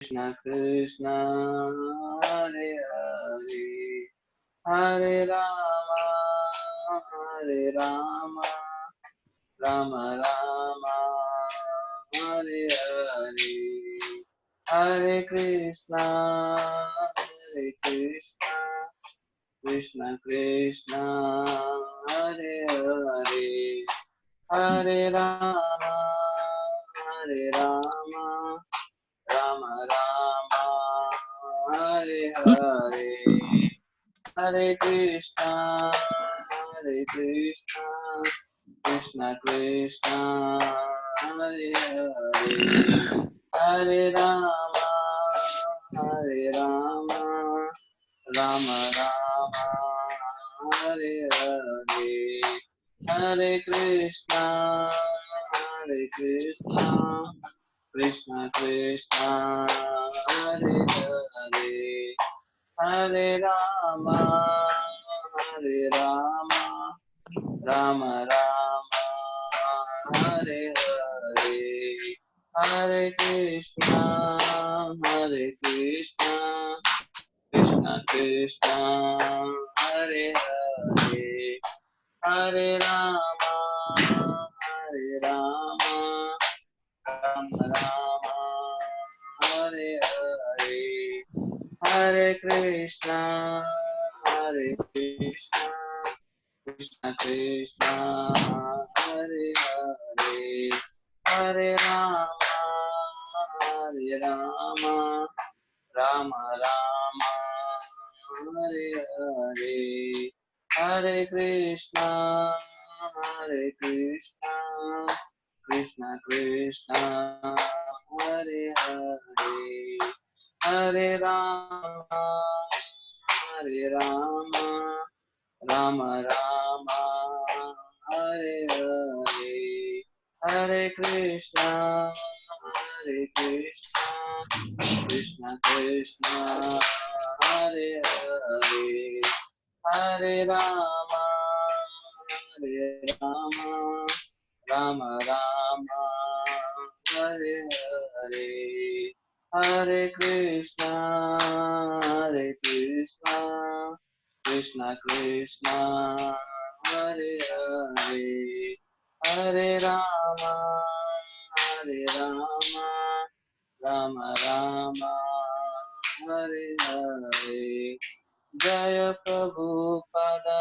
Krishna Krishna Hare Hare Hare Rama Rama Rama Hare Hare Hare Krishna Krishna Krishna Hare Hare Hare Rama Rama Rama Hare Hare Hare Krishna Krishna Krishna Hare Hare Hare Rama Rama Rama Hare Hare Hare Krishna Krishna Krishna Hare Hare Hare Rama Rama Rama Hare Hare Hare Krishna Krishna Krishna Hare Hare Hare Rama Rama Rama Hare Hare Hare Krishna Krishna Krishna Hare Hare Hare Rama Rama Rama Hare Hare Hare Krishna Krishna Krishna Hare Hare Hare Rama Rama Rama Hare Hare Hare Krishna Krishna Krishna Hare Hare Hare Rama Rama Rama Hare Hare Hare Krishna Krishna Krishna Hare Hare Hare Rama Rama Rama Hare Hare Jaya Prabhupada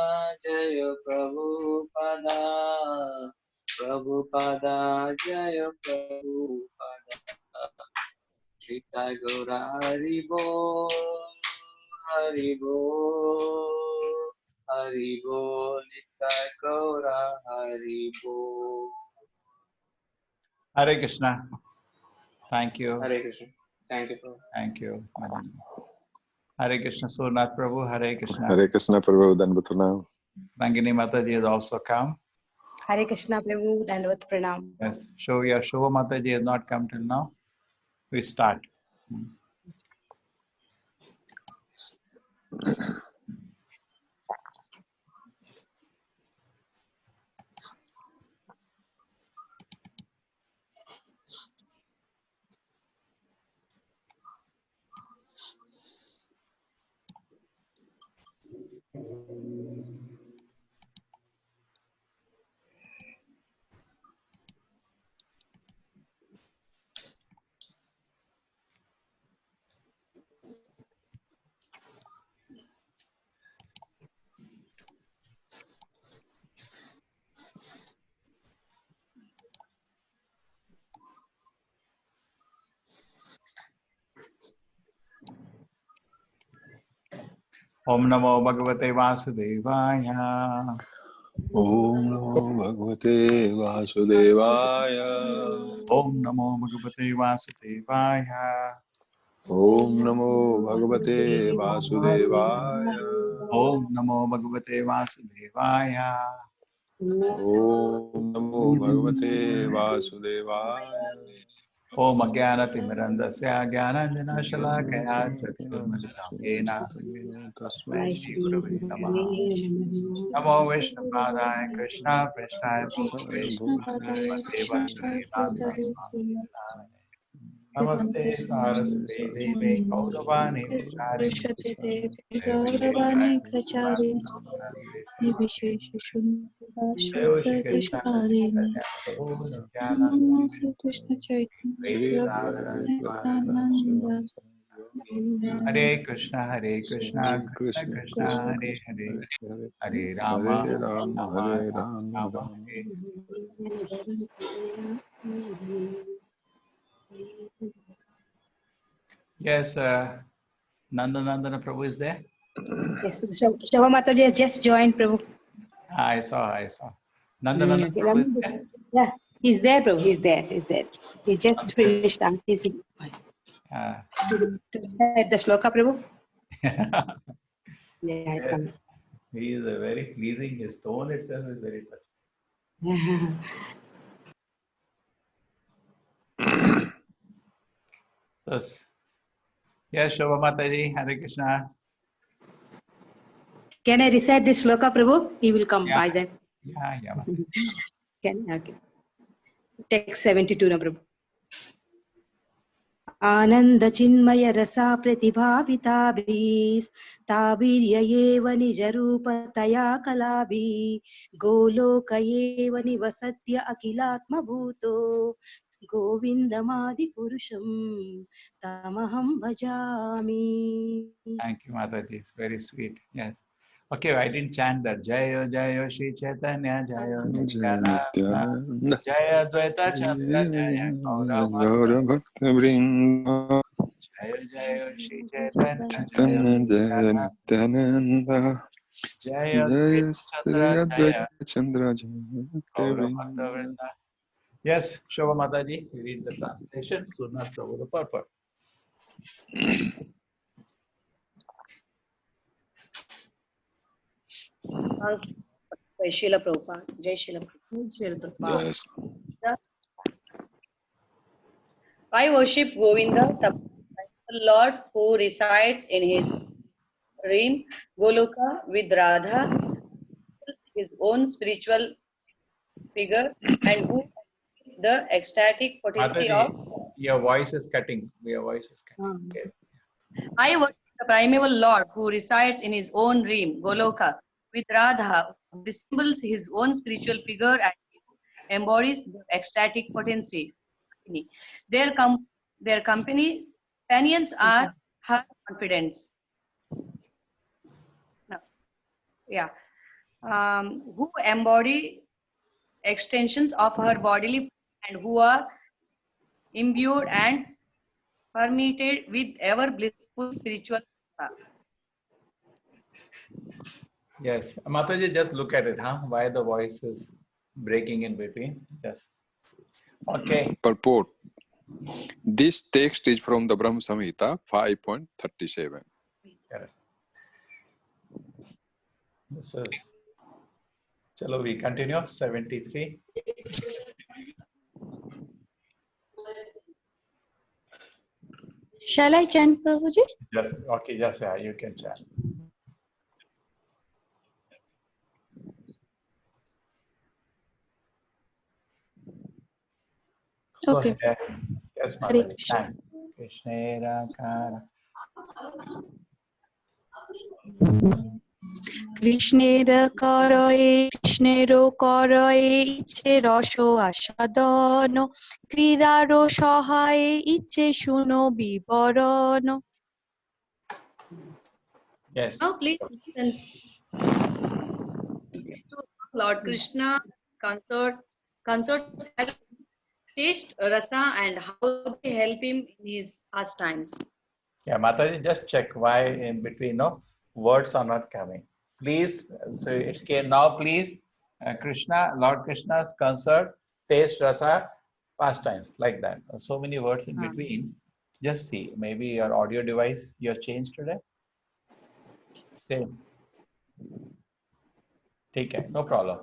Prabhupada Jaya Prabhupada Nitai Gaura Hari Bol Nitai Gaura Hari Bol. Hare Krishna. Thank you. Hare Krishna. Thank you, Prabhu. Thank you, Madam. Hare Krishna, Surnath Prabhu. Hare Krishna. Hare Krishna Prabhu, Dandavat Pranam. Rangini Mataji has also come. Hare Krishna Prabhu, Dandavat Pranam. Yes. Shova Mataji has not come till now. We start. Om Namo Bhagavate Vasudevaya. Om Namo Bhagavate Vasudevaya. Om Namo Bhagavate Vasudevaya. Om Namo Bhagavate Vasudevaya. Om Namo Bhagavate Vasudevaya. Om Namo Bhagavate Vasudevaya. Om Ajnanatimmirandasya Jnananjana Shalakaya Chaturmalitamena Tasmai Shri Gurave Namaha. Namo Vishnupadaya Krishna Prasthaya Bhutale Bhutale Devasri Nanda Swami. नमस्ते सारस्वते देवे गौरवाणी सरस्वती देवी गौरवाणी प्रचारिणी निर्विशेष शून्यवाद नमो श्री कृष्ण चैतन्य प्रभु नित्यानंद हरे Krishna Krishna Krishna Krishna Krishna Hare Hare Hare Ram Hare Rama Ram Hare Ram Rama Ram Rama Hare Yes, Nandana Prabhu is there. Yes, Shobha Mataji has just joined, Prabhu. I saw. Nandana Prabhu is there. Yeah, he's there, Prabhu. He's there. He just finished. He's Uh, at the shloka, Prabhu. Yeah, he's coming. he is a very pleasing. His tone itself is very touching. Yes, Shobha Mataji, Hare Krishna. Can I recite this shloka, Prabhu? He will come by then. Yeah. Okay. Text 72 na, Prabhu. आनंद चिन्मय रसा प्रतिभाविताभिस्ताभिर्ययेव निज रूपतया कलाभि गोलोकयेव निवसत्य अखिलात्मभूतो गोविन्दमादिपुरुषं तमहं भजामि. Thank you, Mataji. It's very sweet. Yes. Okay, I didn't chant that. Jayo Jayo Shri Chaitanya Jayo Nityananda Nityananda Jaya Advaita Chandra Jaya Gaura Gaura Bhakta Vrinda Jayo Jayo Shri Chaitanya Jayo Chaitanya Jaya Nityananda Nityananda Jaya Jaya Advaita Sri Chandra Jaya Advaita Chandra Jaya Bhakta Gaura Bhakta Vrinda. Vrinda. Yes, Shobha Mataji, we read the translation. Suna Prabhu the purport. Jai Srila Prabhupada. Jai Srila Prabhupada. Yes. I worship Govinda, the Lord who resides in his realm, Goloka, with Radha, his own spiritual figure, and who is the ecstatic potency of. Mataji, your voice is cutting. Okay. I worship the primeval Lord who resides in his own realm, Goloka, with Radha, who resembles his own spiritual figure and embodies the ecstatic potency. Their companions are her confidants. No. Yeah. Who embody extensions of her bodily and who are imbued and permeated with ever blissful spiritual. Yes, Mataji, just look at it, huh? Why the voice is breaking in between. Yes. Okay. Purport. This text is from the Brahma Samhita 5.37. Correct. This is. Chalo, we continue. 73. Shall I chant, Prabhuji? Yes. Okay. Yes. Yeah. You can chant. Okay. So, yes, Mataji. Chant. Krishnera Kara. কৃষ্ণের করয়ে কৃষ্ণের করয়ে ইচ্ছে রস আস্বাদন ক্রীড়ার সহায়ে ইচ্ছে শুনো বিবরণ. Yes. Now please listen to Lord Krishna consorts help taste rasa and how they help him in his pastimes. Yeah, Mataji, just check why in between, no, words are not coming. Please, so it came now, please, Krishna, Lord Krishna's concert, taste, rasa, pastimes, like that. So many words in between. Just see, maybe your audio device you have changed today. Same. Take care, no problem.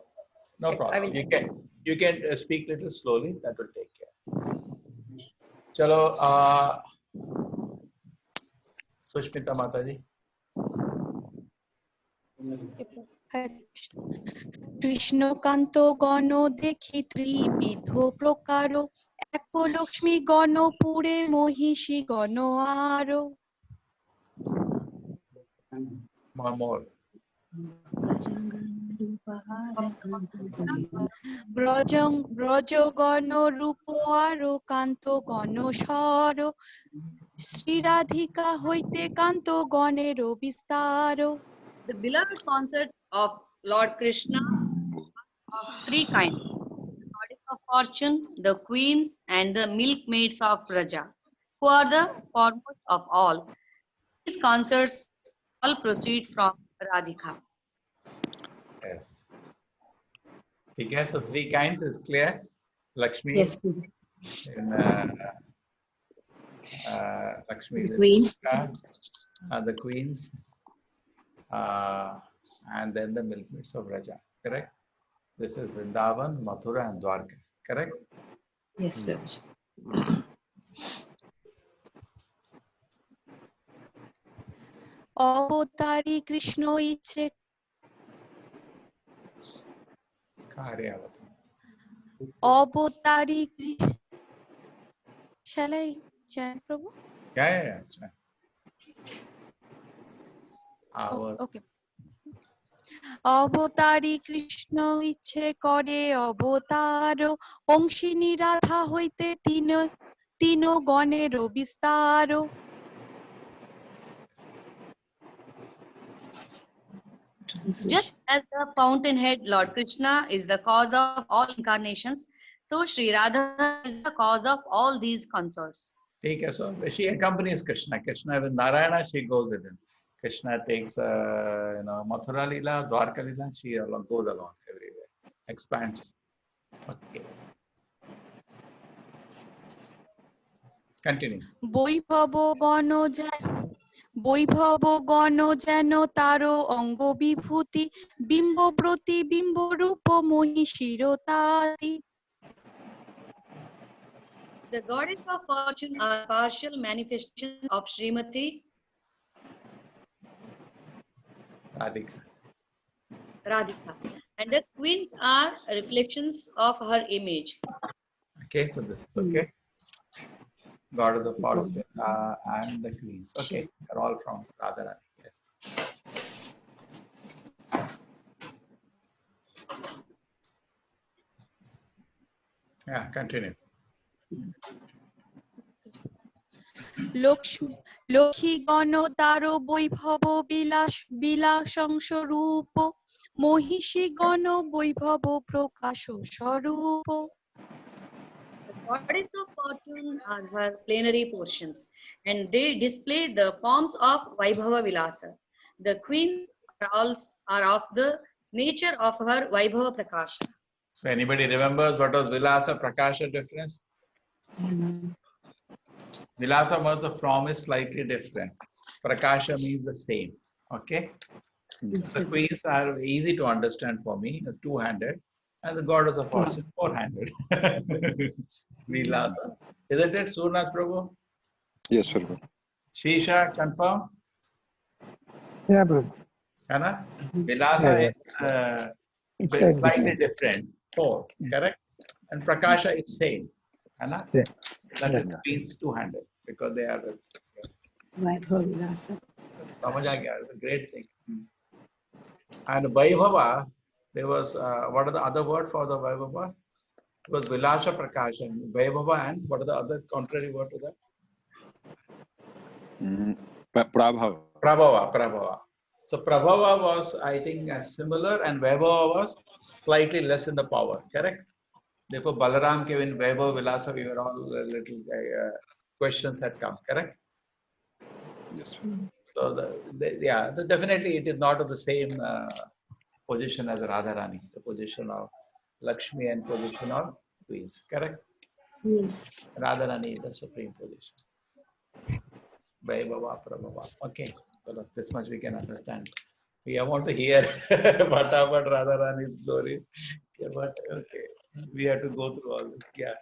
No Okay, I problem. will You can speak little slowly, that will take care. Chalo, Sushmita Mataji. Krishnakanta গণ দেখি ত্রিবিধ প্রকার দেখো লক্ষ্মী গণপুরে মহিষী গণ আরো। One more. ব্রজগণ রূপ আরো কান্ত গণ সর, শ্রীরাধিকা হইতে কান্ত গণেরও বিস্তার। The beloved concerts of Lord Krishna of three kinds: the goddess of fortune, the queens, and the milkmaids of Raja, who are the foremost of all. These concerts all proceed from Radhika. Yes. Okay, so three kinds is clear. Lakshmi. Yes. In, Lakshmi The is queens. the queens, and then the milkmaids of Raja. Correct. This is Vrindavan, Mathura, and Dwarka. Correct. Yes, Prabhuji. অবতারী Krishna ইচ্ছে অবতারী Shall I chant, Prabhu? Yeah. Our Okay. অবতারী Krishna ইচ্ছে করে অবতার, অংশিনী রাধা হইতে তিন গণেরও বিস্তার। Just as the fountainhead Lord Krishna is the cause of all incarnations, so Sri Radha is the cause of all these consorts. Okay, so she accompanies Krishna. Krishna with Narayana, she goes with him. Krishna takes, Mathura Leela, Dwarka Leela, she goes along everywhere, expands. Okay. Continue. বৈভব গণ যেন তারো অঙ্গ বিভূতি, বিম্ব প্রতিবিম্ব রূপ মহিষীর তাতি। The goddess of fortune are partial manifestations of Srimati Radhika, and the queens are reflections of her image. Okay, so this, okay. God of the fortune and the queens. Okay, they're all from Radharani. Yes. Yeah, continue. Lakshmi গণ তারো বৈভব বিলাসংশ রূপ, মহিষী গণ বৈভব প্রকাশ স্বরূপ। The goddess of fortune are her plenary portions, and they display the forms of Vaibhava Vilasa. The queens are of the nature of her Vaibhava Prakasha. So anybody remembers what was Vilasa Prakasha difference? Vilasa was the form is slightly different. Prakasha means the same. Okay. The queens are easy to understand for me, two-handed, and the goddess of fortune, four-handed. Vilasa. Isn't it, Surnath Prabhu? Yes, Prabhu. Shisha, confirm? Yeah, Prabhu. Anna? Vilasa Yeah. is It's slightly slightly different. different. Four, correct? And Prakasha is same. Anna? Yeah. That Yeah. means two-handed because they are. Yes. Vaibhava Vilasa. समझ आ गया, it's a great thing. And Vaibhava, there was, what are the other word for the Vaibhava? It was Vilasha Prakasha, Vaibhava, and what are the other contrary word to that? Prabhava. Prabhava. So Prabhava was, I think, similar, and Vaibhava was slightly less in the power, correct? Therefore, Balaram came in Vaibhava, Vilasa, we were all little questions had come, correct? Yes. So, definitely it is not of the same position as Radharani, the position of Lakshmi and position of queens, correct? Yes. Radharani is the supreme position. Vaibhava, Prabhava. Okay, well, this much we can understand. We want to hear about Radharani's glory, yeah, but okay, we have to go through all this. Yeah.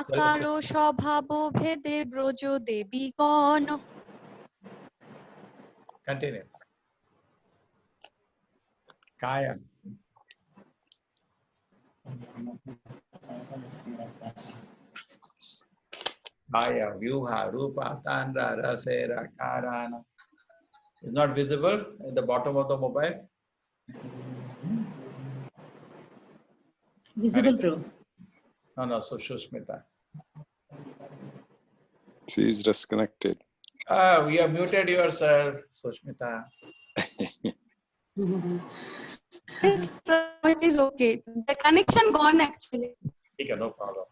আকার স্বভাব ভেদে Braj দেবীগণ। Continue. Kaya. Kaya, Vyuha, Rupa, Tandra, Rasera, Karana. It's not visible at the bottom of the mobile. Visible, Prabhu. No, so Shushmita. She is disconnected. You have muted yourself, Sushmita. Yes, Prabhu, it is okay. The connection gone actually. Okay, no problem.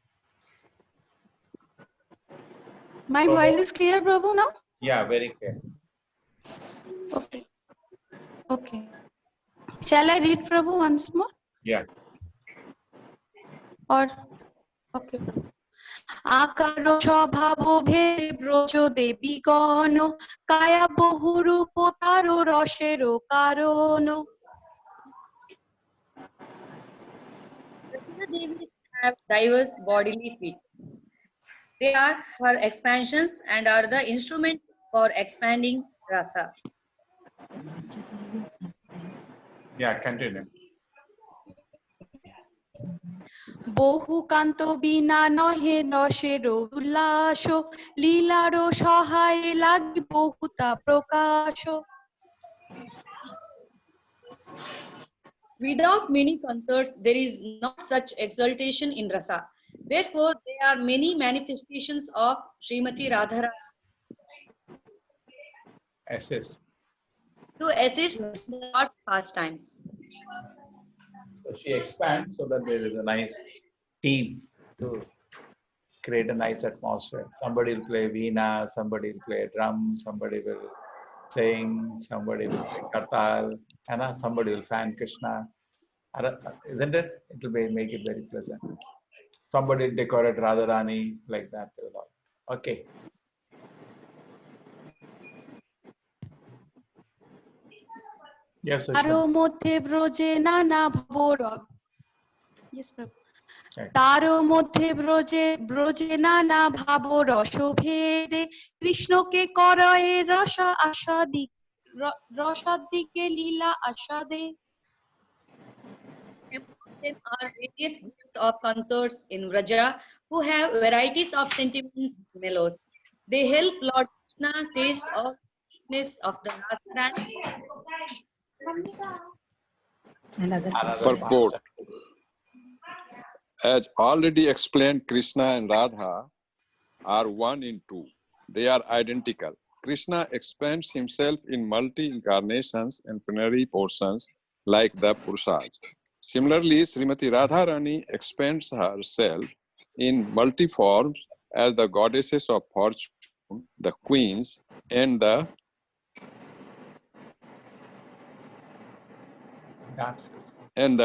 My voice is clear, Prabhu, now? Yeah, very clear. Okay. Okay. Shall I read, Prabhu, once more? Yeah. Or okay, Prabhu. আকার স্বভাব ভেদে ব্রজ দেবী গণ কায়া বহুরূপ তার রসের কারণ Krishna Devi have diverse bodily features. They are her expansions and are the instrument for expanding rasa. Yeah, continue. বহুকান্ত বিনা নহে রসের উল্লাস লীলার সহায়ে লাগি বহুতা প্রকাশ Without many concerts, there is not such exaltation in rasa. Therefore, there are many manifestations of Srimati Radharani Assist. to assist the Lord's pastimes. So she expands so that there is a nice team to create a nice atmosphere. Somebody will play veena, somebody will play drum, somebody will sing, somebody will sing kartal, and somebody will fan Krishna. Isn't it? It will make it very pleasant. Somebody will decorate Radharani like that. Okay. Yes, তারও Sushmita. মধ্যে ব্রজে নানা ভবর Yes, Prabhu. Okay. তারও মধ্যে ব্রজে নানা ভাব রসভেদে কৃষ্ণকে করয়ে রসাদিকে লীলা আস্বাদে There are various groups of consorts in Vraja who have varieties of sentiments and mellows. They help Lord Krishna taste of the sweetness of the Radharani. Another Purport. master. As already explained, Krishna and Radha are one in two. They are identical. Krishna expands himself in multi-incarnations and plenary portions like the Purushas. Similarly, Srimati Radharani expands herself in multi-forms as the goddesses of fortune, the queens, and the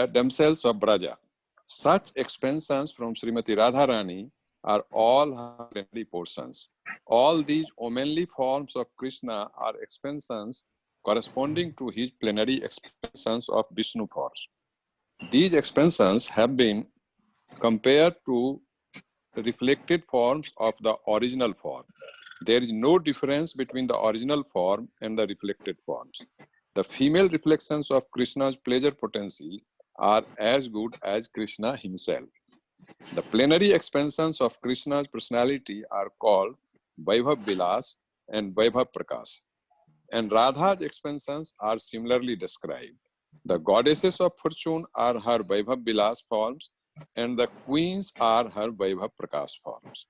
damsels of Braja. Such expansions from Srimati Radharani are all her plenary portions. All these womanly forms of Krishna are expansions corresponding to his plenary expansions of Vishnu forms. These expansions have been compared to the reflected forms of the original form. There is no difference between the original form and the reflected forms. The female reflections of Krishna's pleasure potency are as good as Krishna himself. The plenary expansions of Krishna's personality are called Vaibhav Vilas and Vaibhav Prakash. And Radha's expansions are similarly described. The goddesses of fortune are her Vaibhav Vilas forms, and the queens are her Vaibhav Prakash forms.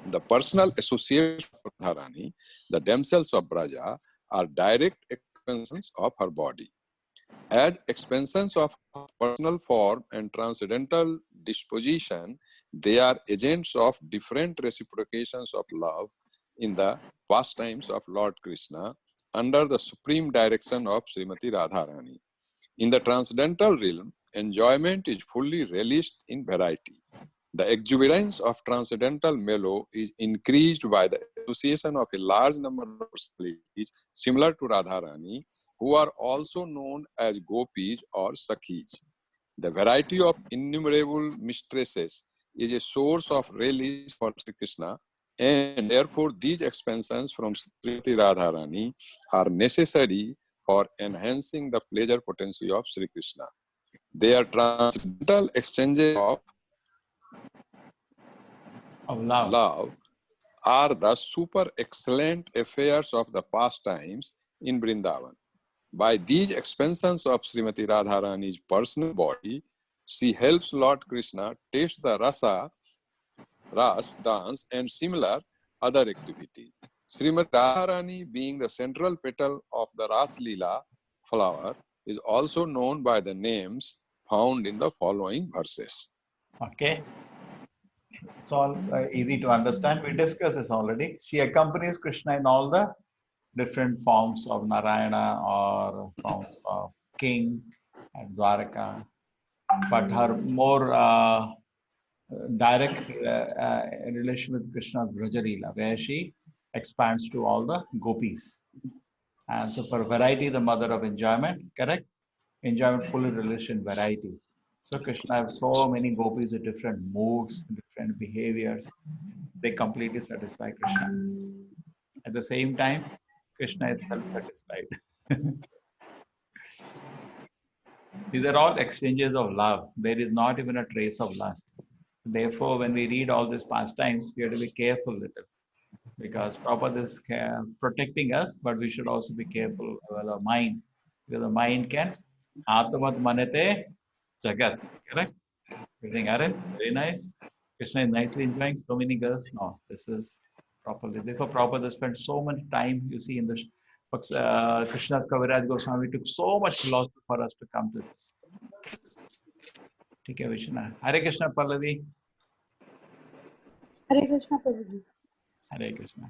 The personal associates of Radharani, the damsels of Braja, are direct expansions of her body. As expansions of her personal form and transcendental disposition, they are agents of different reciprocations of love in the pastimes of Lord Krishna under the supreme direction of Srimati Radharani. In the transcendental realm, enjoyment is fully relished in variety. The exuberance of transcendental mellow is increased by the association of a large number of personalities similar to Radharani, who are also known as gopis or sakhis. The variety of innumerable mistresses is a source of relish for Sri Krishna, and therefore these expansions from Srimati Radharani are necessary for enhancing the pleasure potency of Sri Krishna. They are transcendental exchanges of love are the super excellent affairs of the pastimes in Vrindavan. By these expansions of Srimati Radharani's personal body, she helps Lord Krishna taste the ras, dance, and similar other activities. Srimati Radharani, being the central petal of the Ras Leela flower, is also known by the names found in the following verses. Okay. It's all easy to understand. We discussed this already. She accompanies Krishna in all the different forms of Narayana or forms of king and Dwaraka. But her more direct relation with Krishna is Brajalila, where she expands to all the gopis. And so for variety, the mother of enjoyment, correct? Enjoyment fully relation variety. So Krishna has so many gopis with different moods, different behaviors. They completely satisfy Krishna. At the same time, Krishna is self-satisfied. These are all exchanges of love. There is not even a trace of lust. Therefore, when we read all these pastimes, we have to be careful with it. Because Prabhupada is protecting us, but we should also be careful with our mind. Because the mind can Atamat manete jagat. Correct? You think, Arif, very nice. Krishna is nicely enjoying so many girls. No, this is properly. Therefore, Prabhupada spent so much time, you see, in the Krishna's Kaviraj Goswami took so much philosophy for us to come to this. Okay, Vishnu. Hare Krishna, Pallavi. Hare Krishna, Prabhuji. Hare Krishna.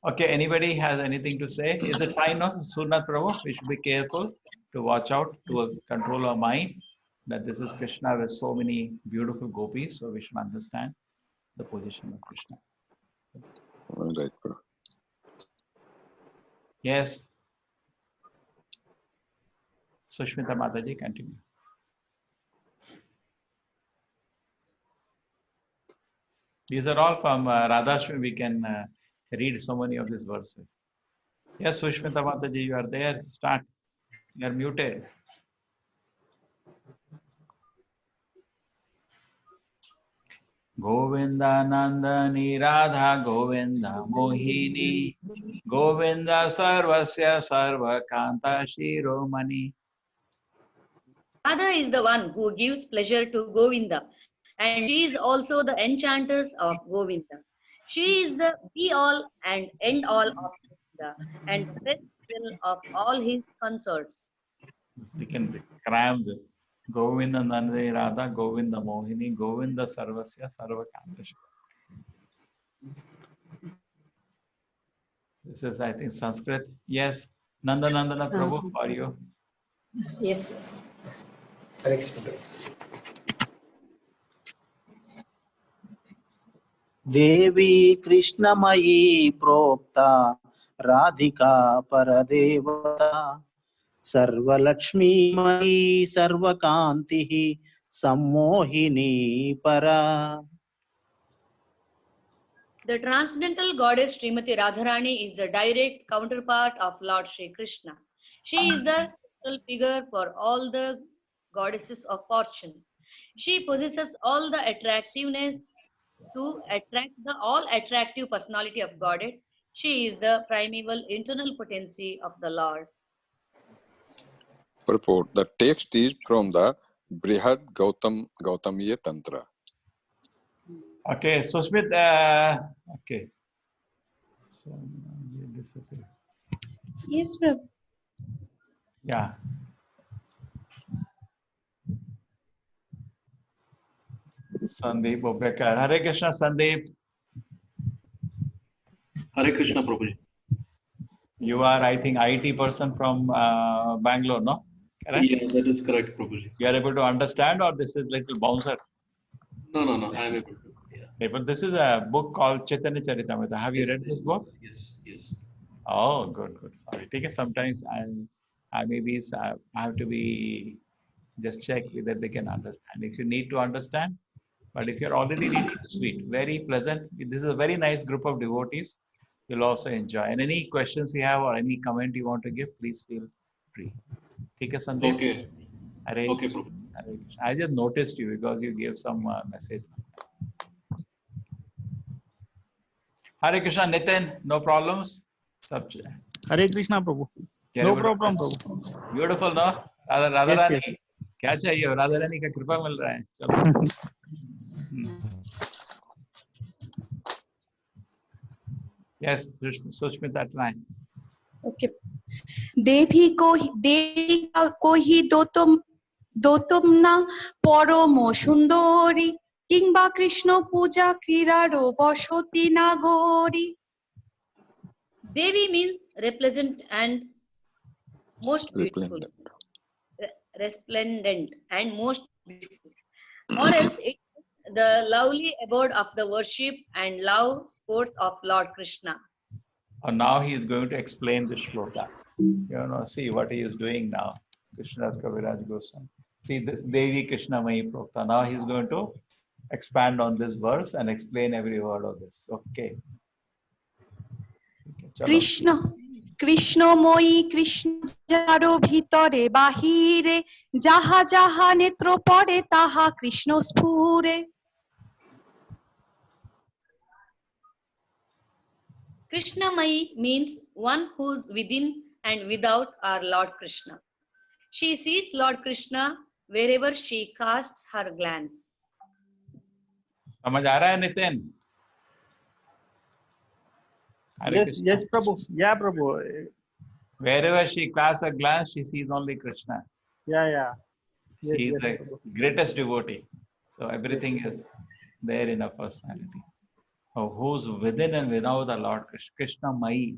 Okay, anybody has anything to say? Is it fine, no? Surnath Prabhu, we should be careful to watch out, to control our mind, that this is Krishna with so many beautiful gopis, so we should understand the position of Krishna. Right. Yes. Sushmita Mataji, continue. These are all from Radhashmi. We can read so many of these verses. Yes, Sushmita Mataji, you are there. Start. You are muted. Govinda Nandani Radha Govinda Mohini Govinda Sarvasya Sarva Kanta Shiromani. Radha is the one who gives pleasure to Govinda, and she is also the enchanters of Govinda. She is the be-all and end-all of Govinda, and the best will of all his consorts. Second, crammed. Govinda Nandani Radha Govinda Mohini Govinda Sarvasya Sarva Kanta Shiromani. This is, I think, Sanskrit. Yes, Nandana Prabhu, for you. Yes. Hare Krishna. देवी कृष्णमयी प्रोक्ता राधिका परदेवता सर्वलक्ष्मीमयी सर्वकान्तिः सम्मोहिनी परा. The transcendental goddess Srimati Radharani is the direct counterpart of Lord Sri Krishna. She is the central figure for all the goddesses of fortune. She possesses all the attractiveness to attract the all attractive personality of Godhead. She is the primeval internal potency of the Lord. Purport. The text is from the Brihad Gautamiya Tantra. Okay, Sushmit, okay. So, Yes, Prabhu. yeah. Sandeep Obekar. Hare Krishna, Sandeep. Hare Krishna, Prabhuji. You are, I think, IT person from Bangalore, no? Correct? Yeah, that is correct, Prabhuji. You are able to understand, or this is little bouncer? No, I am able to. Yeah. Okay, but this is a book called Chaitanya Charitamrita. Have you read this book? Yes. Oh, good. Sorry. Take it. Sometimes I have to be just check whether they can understand. If you need to understand, but if you're already reading, sweet, very pleasant. This is a very nice group of devotees. you'll also enjoy. And any questions you have or any comment you want to give, please feel free. ठीक है Sandeep? Okay. Hare Okay, Krishna. Prabhu. Hare Krishna. I just noticed you because you gave some message. Hare Krishna, Nitin, no problems? Hare Krishna, Prabhu. No problem, Prabhu. Beautiful, no? Radha Yes, Rani yes. क्या चाहिए? राधा रानी का कृपा मिल रहा है. चलो. Yes, Sushmita, try. Okay. देवी को ही दोतम ना परम सुंदरी किंबा कृष्ण पूजा क्रीड़ारो बसती नागरी. Devi means represent and most beautiful, resplendent and most beautiful. Or else it is the lovely abode of the worship and love sports of Lord Krishna. And now he is going to explain the shloka. You know, see what he is doing now. Krishnadas Kaviraj Goswami. See this Devi Krishna Mai Prokta. Now he is going to expand on this verse and explain every word of this. Okay. Krishna Krishnamayi Krishna যারো ভিতরে বাহিরে যাহা যাহা নেত্র পড়ে তাহা Krishna স্ফুরে. Krishnamayi means one who's within and without our Lord Krishna. She sees Lord Krishna wherever she casts her glance. समझ आ रहा है Nitin? Yes, Prabhu. Yeah, Prabhu. Wherever she casts a glance, she sees only Krishna. Yeah. She Yes, is yes, the Prabhu. greatest devotee. So everything is there in her personality. Oh, who's within and without the Lord Krishna? Krishna Mai.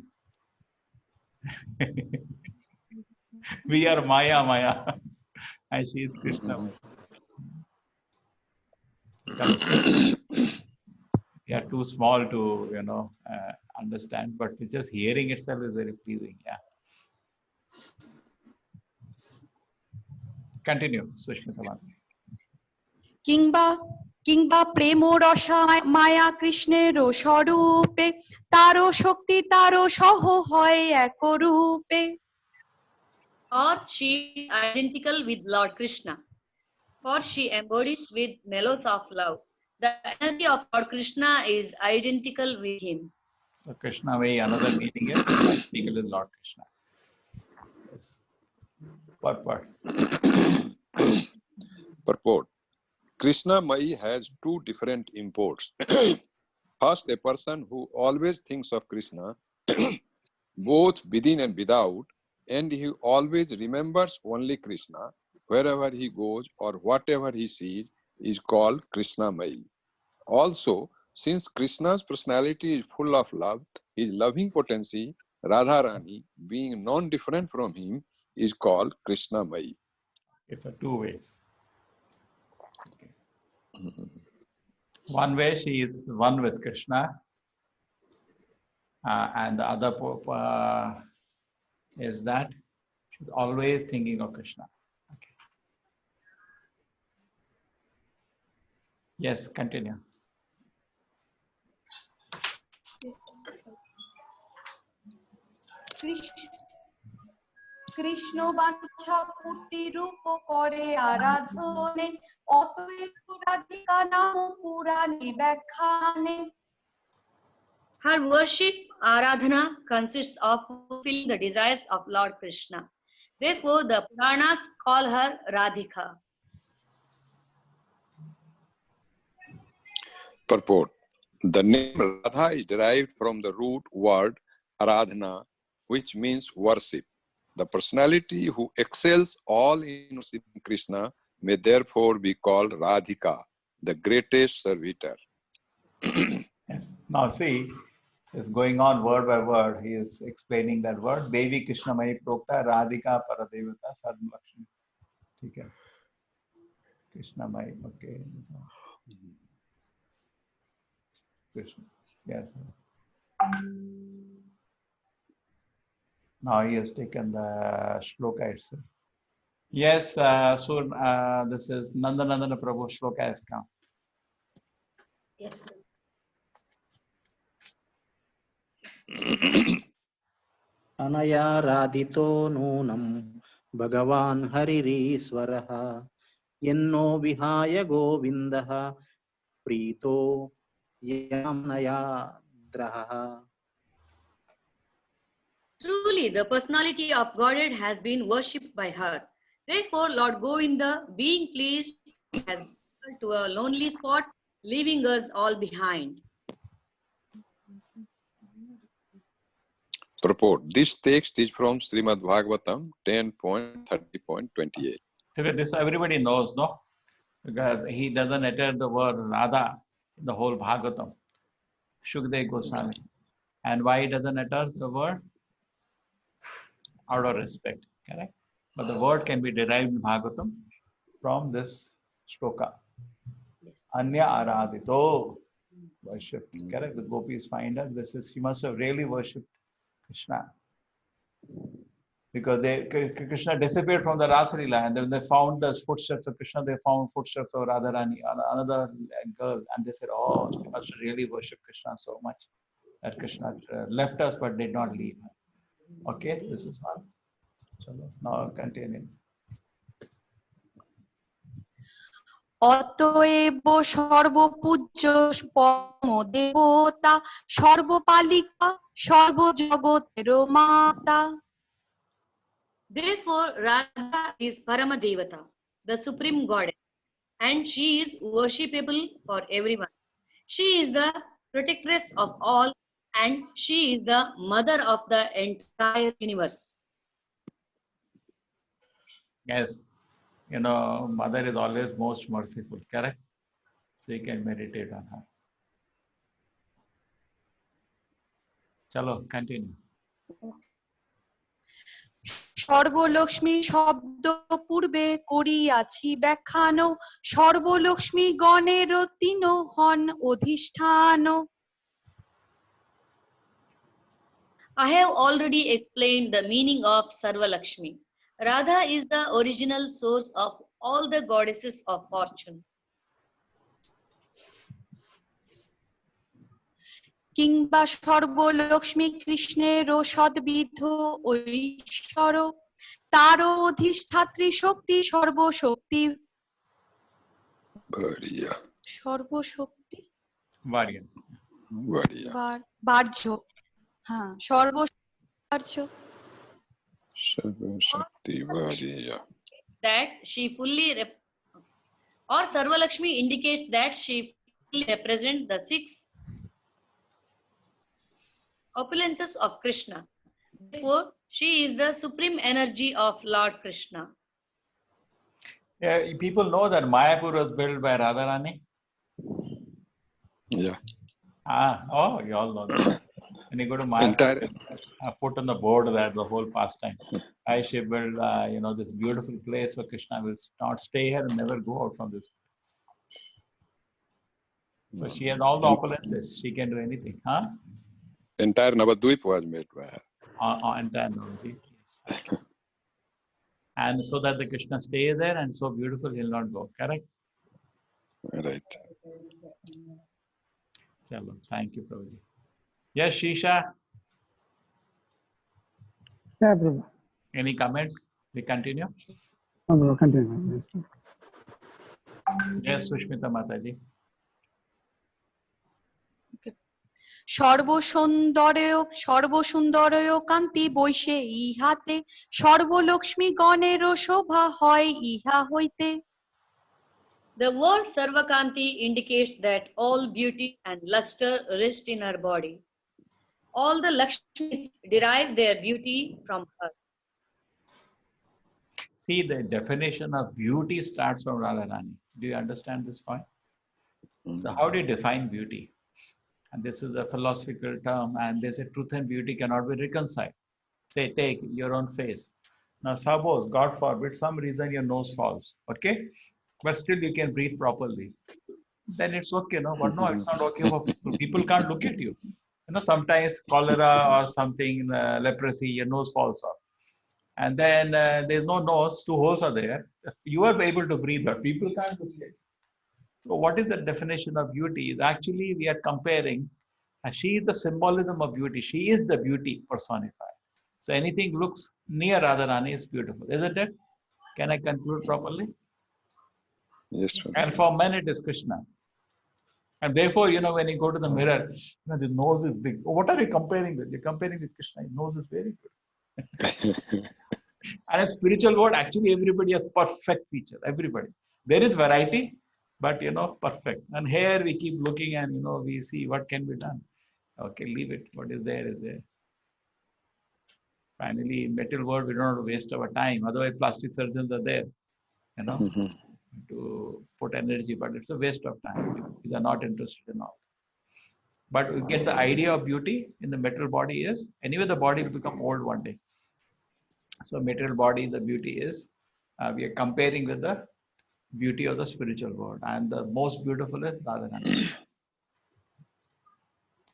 We are Maya. And she is Krishna Mai. We are too small to, understand, but just hearing itself is very pleasing. Yeah. Continue, Sushmita Mata. কিংবা প্রেম রসা মায়া কৃষ্ণেরও স্বরূপে তারও শক্তি তারও সহ হয় এক রূপে. Or she is identical with Lord Krishna, for she embodies with mellows of love. The energy of Lord Krishna is identical with him. So Krishna Mai, another meaning is identical with Lord Krishna. Yes. Purport. Purport. Krishna Mai has two different imports. First, a person who always thinks of Krishna, both within and without, and he always remembers only Krishna wherever he goes or whatever he sees, is called Krishna Mai. Also, since Krishna's personality is full of love, his loving potency, Radharani, being non-different from him, is called Krishna Mai. It's a two ways. One way she is one with Krishna, and the other is that she's always thinking of Krishna. Okay. Yes, continue. Krishna বাঞ্ছা পূর্তি রূপ করে আরাধনে অতএব রাধিকা নাম পুরাণে ব্যাখ্যানে. Her worship, Aradhana, consists of fulfilling the desires of Lord Krishna. Therefore, the Puranas call her Radhika. Purport. The name Radha is derived from the root word Aradhana, which means worship. The personality who excels all in worshiping Krishna may therefore be called Radhika, the greatest servitor. Yes. Now see, it's going on word by word. He is explaining that word. Devi Krishna Mai Prokta Radhika Paradevata Sadhu Lakshmi. Okay. Krishna Mai. Okay. Krishna. Yes. Now he has taken the shloka itself. Yes, so this is Nandanandana Prabhu shloka has come. Yes. अनया राधितो नूनं भगवान् हरिरीश्वरः यन्नो विहाय गोविन्दः Preeto याम्नयाद्रः. Truly, the personality of Godhead has been worshipped by her. Therefore, Lord Govinda, being pleased, has gone to a lonely spot, leaving us all behind. Purport. This text is from Srimad Bhagavatam 10.30.28. So this everybody knows, no? Because he doesn't utter the word Radha in the whole Bhagavatam. Shukdev Goswami. And why he doesn't utter the word? Out of respect, correct? But the word can be derived in Bhagavatam from this shloka. Anya aradito. Worshipped, correct? The gopis find out this is, he must have really worshipped Krishna. Because Krishna disappeared from the Rasalila, and then they found the footsteps of Krishna, they found footsteps of Radharani, another girl, and they said, oh, she must really worship Krishna so much that Krishna left us but did not leave her. Okay, this is one. So now continue. অতএব সর্বপূজ্য পরম দেবতা সর্বপালিকা সর্বজগতের মাতা. Therefore, Radha is Paramadevata, the supreme goddess, and she is worshipable for everyone. She is the protectress of all, and she is the mother of the entire universe. Yes, you know, mother is always most merciful, correct? So you can meditate on her. Chalo, continue. সর্বলক্ষ্মী শব্দ পূর্বে করিয়াছি ব্যাখ্যানো সর্বলক্ষ্মী গণের তিন হন অধিষ্ঠান. I have already explained the meaning of Sarvalakshmi. Radha is the original source of all the goddesses of fortune. কিংবা সর্বলক্ষ্মী কৃষ্ণেরও সদ্বিধ ঐশ্বর তারও অধিষ্ঠাত্রী শক্তি সর্বশক্তি সর্বশক্তি বার্য. হ্যাঁ, সর্বশক্তি that she fully or Sarvalakshmi indicates that she fully represents the 6 opulences of Krishna. Therefore, she is the supreme energy of Lord Krishna. Yeah, people know that Mayapur was built by Radharani. Yeah. Oh, you all know that. When you go to Mayapur, put on the board that the whole pastime. I should build, this beautiful place where Krishna will not stay here and never go out from this. So she has all the opulences. She can do anything, huh? Entire Navadvip was made by her. Entire Navadvip, yes. And so that the Krishna stays there and so beautiful, he'll not go, correct? Right. Chalo, thank you, Prabhuji. Yes, Shisha? Yeah, Prabhu. Any comments? We continue? No, Prabhu, continue. Yes, Sushmita Mataji. সর্বসুন্দরয় কান্তি বৈশে ইহাতে সর্বলক্ষ্মী গণেরও শোভা হয় ইহা হইতে. The word Sarvakanti indicates that all beauty and luster rest in her body. All the Lakshmis derive their beauty from her. See, the definition of beauty starts from Radharani. Do you understand this point? So how do you define beauty? And this is a philosophical term, and they say truth and beauty cannot be reconciled. Say, take your own face. Now, suppose, God forbid, some reason your nose falls, okay? But still you can breathe properly. Then it's okay, no? But no, it's not okay for people. People can't look at you. You know, sometimes cholera or something, leprosy, your nose falls off. And then there's no nose, 2 holes are there. You are able to breathe, but people can't look at you. So what is the definition of beauty? Is actually we are comparing And she is the symbolism of beauty. She is the beauty personified. So anything looks near Radharani is beautiful, isn't it? Can I conclude properly? Yes, Prabhu. And for men, it is Krishna. And therefore, when you go to the mirror, the nose is big. Oh, what are you comparing with? You're comparing with Krishna. His nose is very good. And a spiritual world, actually, everybody has perfect features. Everybody. There is variety, but perfect. And here we keep looking and we see what can be done. Okay, leave it. What is there is there. Finally, in metal world, we don't have to waste our time. Otherwise, plastic surgeons are there, to put energy, but it's a waste of time. They are not interested in all. But we get the idea of beauty in the material body is, anyway, the body will become old one day. So material body, the beauty is, we are comparing with the beauty of the spiritual world. And the most beautiful is Radharani.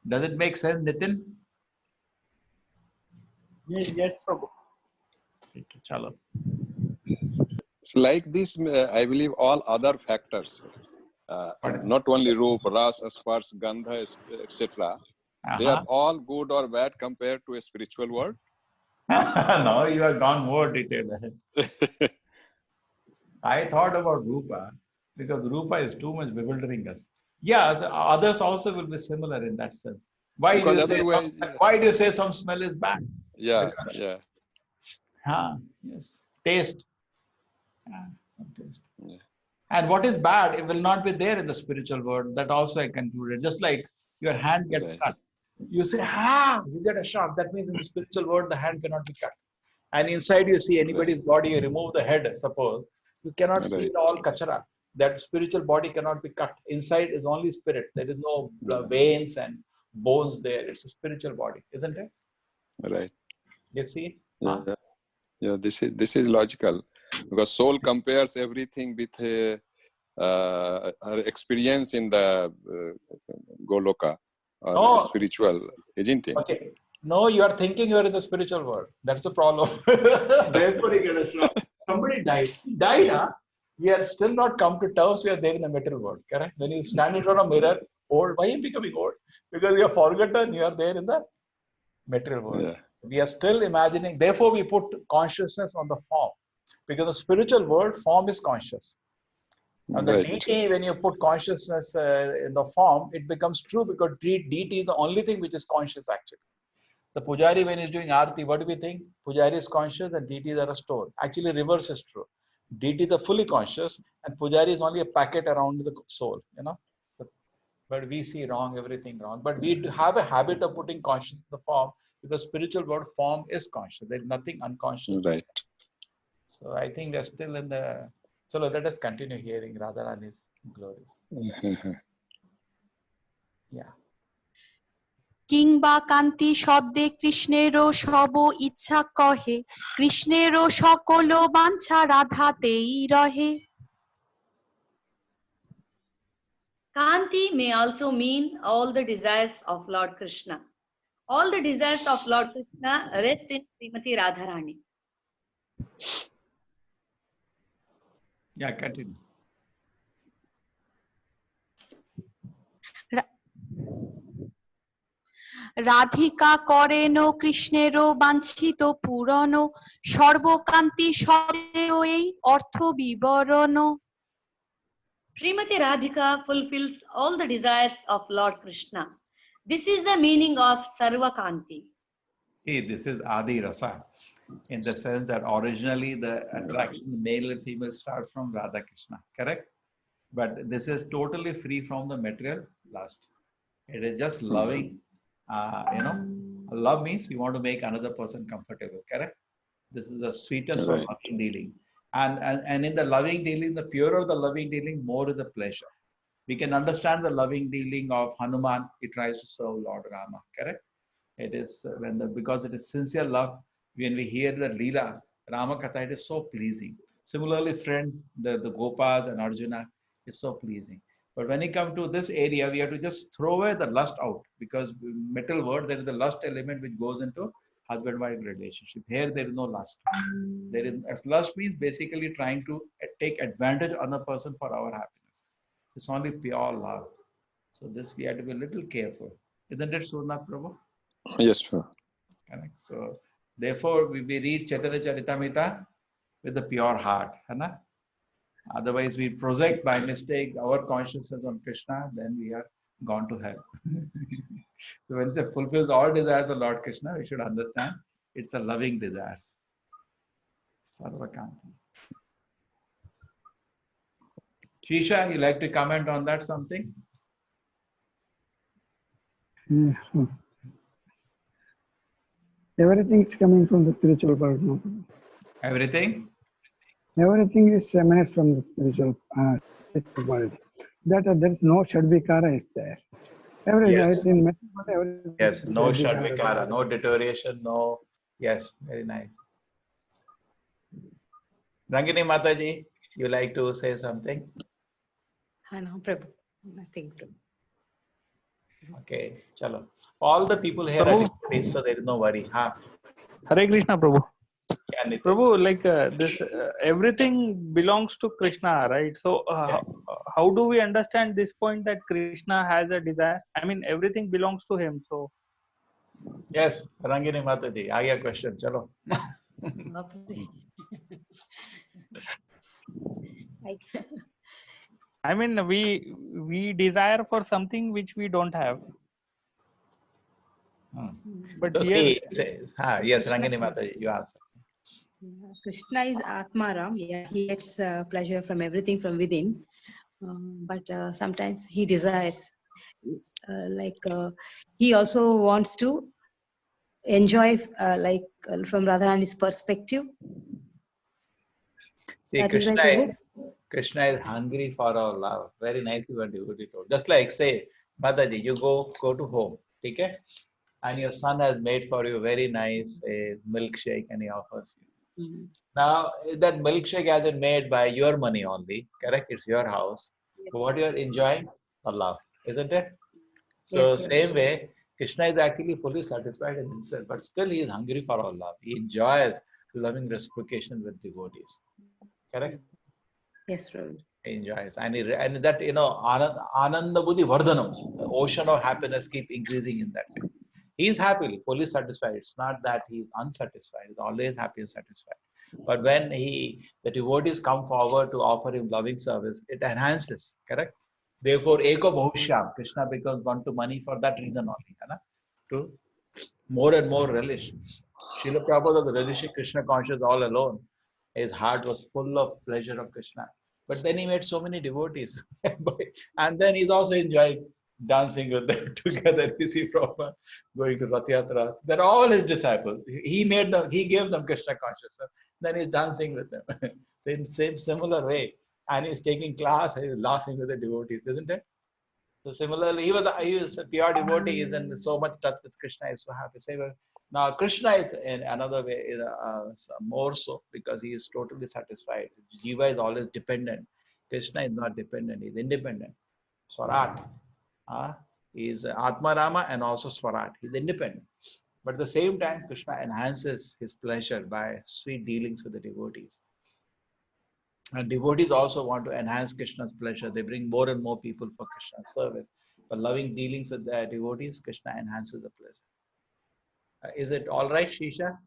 Does it make sense, Nitin? Yes, Prabhu. Chalo. It's like this, I believe all other factors, not only Roop, Ras, Sparsh, Gandha, etc. They are all good or bad compared to a spiritual world. No, you have gone more detailed ahead. I thought about Rupa because Rupa is too much bewildering us. Yeah, the others also will be similar in that sense. Why do you say some smell is bad? Yeah, because, yeah. Yes. Taste. Some taste. Yeah. And what is bad, it will not be there in the spiritual world. That also I concluded. Just like your hand gets cut. You say, you get a shock. That means in the spiritual world, the hand cannot be cut. And inside you see anybody's body, you remove the head, suppose. You cannot see all kachara. That spiritual body cannot be cut. Inside is only spirit. There is no veins and bones there. It's a spiritual body, isn't it? Right. You see? Yeah, this is logical. Because soul compares everything with her experience in the Goloka or spiritual, isn't it? Okay. No, you are thinking you are in the spiritual world. That's the problem. Therefore, you get a shock. Somebody died. He died, huh? We are still not come to terms. We are there in the material world. Correct? When you stand in front of a mirror, old. Why are you becoming old? Because you have forgotten you are there in the material world. Yeah. We are still imagining. Therefore, we put consciousness on the form. Because the spiritual world, form is conscious. And the deity, when you put consciousness in the form, it becomes true because deity is the only thing which is conscious actually. The Pujari, when he's doing Aarti, what do we think? Pujari is conscious and deities are a store. Actually, reverse is true. Deities are fully conscious and Pujari is only a packet around the soul, But we see everything wrong. But we have a habit of putting conscious in the form because spiritual world form is conscious. There is nothing unconscious. Right. So I think we're still in the... So let us continue hearing Radharani's glories. Yeah. কিংবা কান্তি শব্দে কৃষ্ণেরও সব ইচ্ছা কহে কৃষ্ণেরও সকল বাঞ্ছা রাধাতেই রহে Kanti may also mean all the desires of Lord Krishna. All the desires of Lord Krishna rest in Srimati Radharani. Yeah, continue. Radhika করেন কৃষ্ণেরও বাঞ্ছিত পূরণ সর্বকান্তি শব্দেও এই অর্থ বিবরণ Srimati Radhika fulfills all the desires of Lord Krishna. This is the meaning of Sarvakanti. Hey, this is Adi Rasa, in the sense that originally the attraction, male and female, starts from Radha Krishna, correct? But this is totally free from the material lust. It is just loving. Love means you want to make another person comfortable, correct? This is the sweetest of loving dealing. And in the loving dealing, the purer the loving dealing, more is the pleasure. We can understand the loving dealing of Hanuman. He tries to serve Lord Rama, correct? It is because it is sincere love. When we hear the Leela, Rama Katha, it is so pleasing. Similarly, friend, the Gopas and Arjuna is so pleasing. But when you come to this area, we have to just throw away the lust out because metal world, there is the lust element which goes into husband-wife relationship. Here, there is no lust. There is lust means basically trying to take advantage of another person for our happiness. It's only pure love. So this we have to be a little careful. Isn't it, Surnath Prabhu? Yes, sir. Correct. So, therefore, we read Chaitanya Charitamrita with a pure heart. Hai na? Otherwise, we project by mistake our consciousness on Krishna, then we are gone to hell. So, when it says fulfills all desires of Lord Krishna, we should understand it's a loving desires. Sarvakanti. Shisha, you like to comment on that something? Yeah. Everything is coming from the spiritual part. No? Everything? Everything is emanates from the spiritual world. That there is no Shadvikara is there. Yes. Everything Yes, is no Shadvikara. Shadvikara, no deterioration, no. Yes, very nice. Rangini Mataji, you like to say something? No, Prabhu. Nothing, Prabhu. Okay, chalo. All the people here are devotees, so there is no worry. Huh? Hare Krishna, Prabhu. Yeah, Nitin. Prabhu, like this, everything belongs to Krishna, right? So, how do we understand this point that Krishna has a desire? I mean, everything belongs to him. So, Yes, Rangini Mataji, aaya question, chalo. I mean, we desire for something which we don't have. But So here, yes, Rangini Mataji, you answer. Krishna is Atmaram. Yeah, he gets pleasure from everything from within. But sometimes he desires, he also wants to enjoy, from Radharani's perspective. See, Krishna is hungry for our love. Very nicely what devotee told. Just like say, Mataji, you go to home, okay? And your son has made for you very nice milkshake and he offers you. Now, that milkshake hasn't made by your money only, correct? It's your house. Yes. So what you are enjoying? Allah, isn't it? So yes, same way, Krishna is actually fully satisfied in himself, but still he is hungry for our love. He enjoys loving reciprocation with devotees. Correct? Yes, Prabhu. He enjoys. And that, Ananda Buddhi Vardhanam, the ocean of happiness keep increasing in that way. He is happily, fully satisfied. It's not that he is unsatisfied. He's always happy and satisfied. But when the devotees come forward to offer him loving service, it enhances, correct? Therefore, Eko Bahushyam, Krishna becomes one to many for that reason only, to more and more relish. Srila Prabhupada was relishing Krishna conscious all alone. His heart was full of pleasure of Krishna. But then he made so many devotees. And then he's also enjoying dancing with them together. You see, Prabhupada going to Rath Yatras. They're all his disciples. He gave them Krishna consciousness. Then he's dancing with them. same similar way. And he's taking class, he's laughing with the devotees, isn't it? So similarly, he was a pure devotee, he's in so much touch with Krishna, he's so happy. Now Krishna is in another way, more so, because he is totally satisfied. Jiva is always dependent. Krishna is not dependent, he's independent. Swarat. He is Atma Rama and also Swarat. He's independent. But at the same time, Krishna enhances his pleasure by sweet dealings with the devotees. And devotees also want to enhance Krishna's pleasure. They bring more and more people for Krishna's service. By loving dealings with the devotees, Krishna enhances the pleasure. Is it all right, Shisha?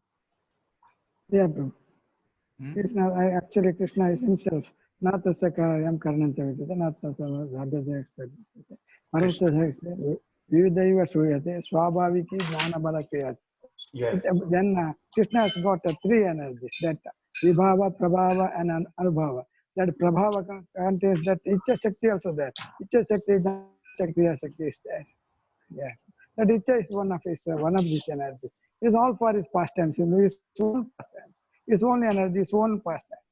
Yeah, bro. Krishna is himself. Not the Sakaryam Karnantavita, not the Radha. Vividaiva Suyate, Swabhaviki, Jnana Kriyate. Yes. Then Krishna has got three energies, that Vibhava, Prabhava, and Anubhava. That Prabhava contains that Icha Shakti also there. Icha Shakti, Kriya Shakti is there. Yeah. That Icha is one of these energies. It's all for his pastimes. His own pastimes. His own energy, his own pastimes.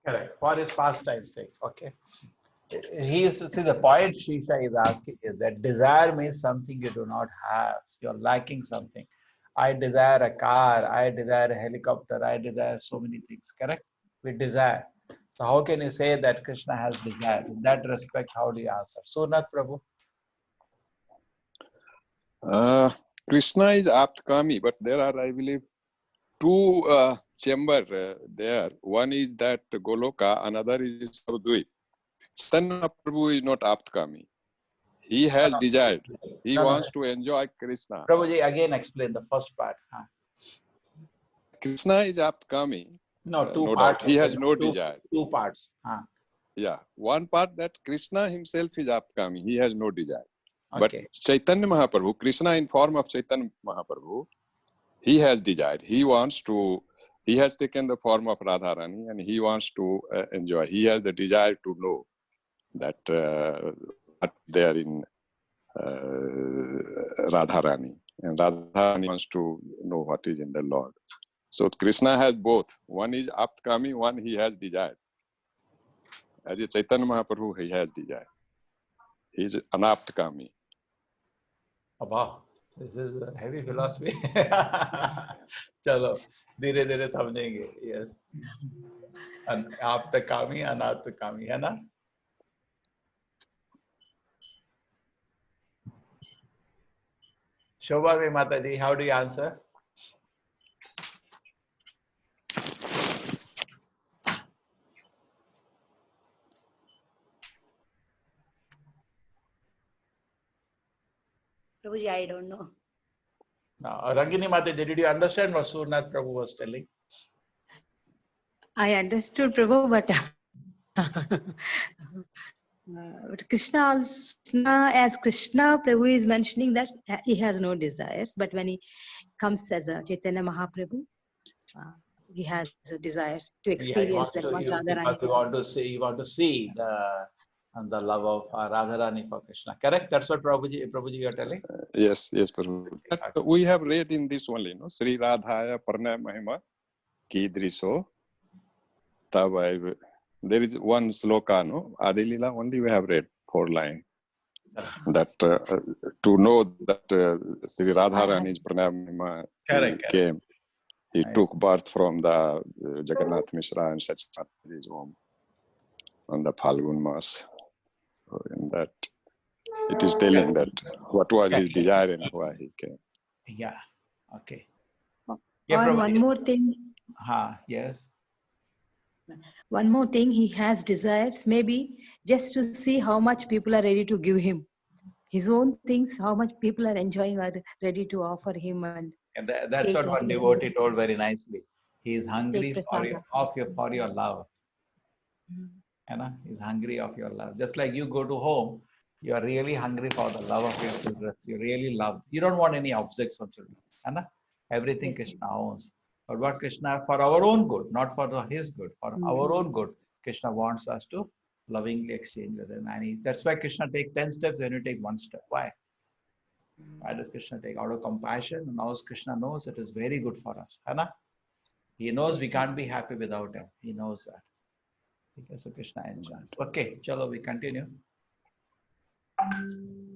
Correct. For his pastimes' sake. Okay. The point Shisha is asking is that desire means something you do not have. You're lacking something. I desire a car, I desire a helicopter, I desire so many things, correct? We desire. So how can you say that Krishna has desire? In that respect, how do you answer? Surnath Prabhu? Krishna is Aptkami, but there are, I believe, two chambers there. One is that Goloka, another is Savdvip. Chaitanya Prabhu is not Aptkami. He has desired. He No, no. wants to enjoy Krishna. Prabhuji, again explain the first part. Krishna is aptkami. No, two no parts. doubt. He has okay, no two, desire. Two parts. Yeah. One part that Krishna himself is aptkami. He has no desire. Okay. But Chaitanya Mahaprabhu, Krishna in form of Chaitanya Mahaprabhu, he has desired. He wants to, he has taken the form of Radharani and he wants to enjoy. He has the desire to know that what they are in Radharani. And Radharani wants to know what is in the Lord. So Krishna has both. One is aptkami, one he has desire. As a Chaitanya Mahaprabhu, he has desire. He is anaptkami. Oh, wow. This is a heavy philosophy. चलो धीरे धीरे समझेंगे. Yes. आप्तकामी अनाप्तकामी है ना? Shobha Mataji, how do you answer? Prabhuji, I don't know. Now, Rangini Mataji, did you understand what Surnath Prabhu was telling? I understood, Prabhu, but Krishna, as Krishna, Prabhu is mentioning that he has no desires, but when he comes as a Chaitanya Mahaprabhu, he has desires to experience that what Radharani. You want to see the love of Radharani for Krishna. Correct? That's what Prabhuji you are telling? Yes, Prabhu. But we have read in this only, no? Sri Radhaya Parna Mahima Kidriso Tabai. There is one sloka, no? Adilila only we have read 4 lines. That to know that Sri Radharani's Pranam came. He took birth from the Jagannath Mishra and Sachmati's home on the Phalgun Mas. So in that, it is telling that what was his desire and why he came. Yeah. Okay. Yeah, one more thing. Yes. One more thing, he has desires, maybe just to see how much people are ready to give him. His own things, how much people are enjoying, are ready to offer him. And that's what one devotee told very nicely. He is hungry for your love. He's hungry of your love. Just like you go to home, you are really hungry for the love of your children. You really love. You don't want any objects from children. Everything Krishna owns. But what Krishna, for our own good, not for his good, for our own good, Krishna wants us to lovingly exchange with him. And that's why Krishna takes 10 steps when you take 1 step. Why? Why does Krishna take? Out of compassion. And now Krishna knows it is very good for us. He knows we can't be happy without him. He knows that. Okay, so Krishna enjoys. Okay, chalo, we continue.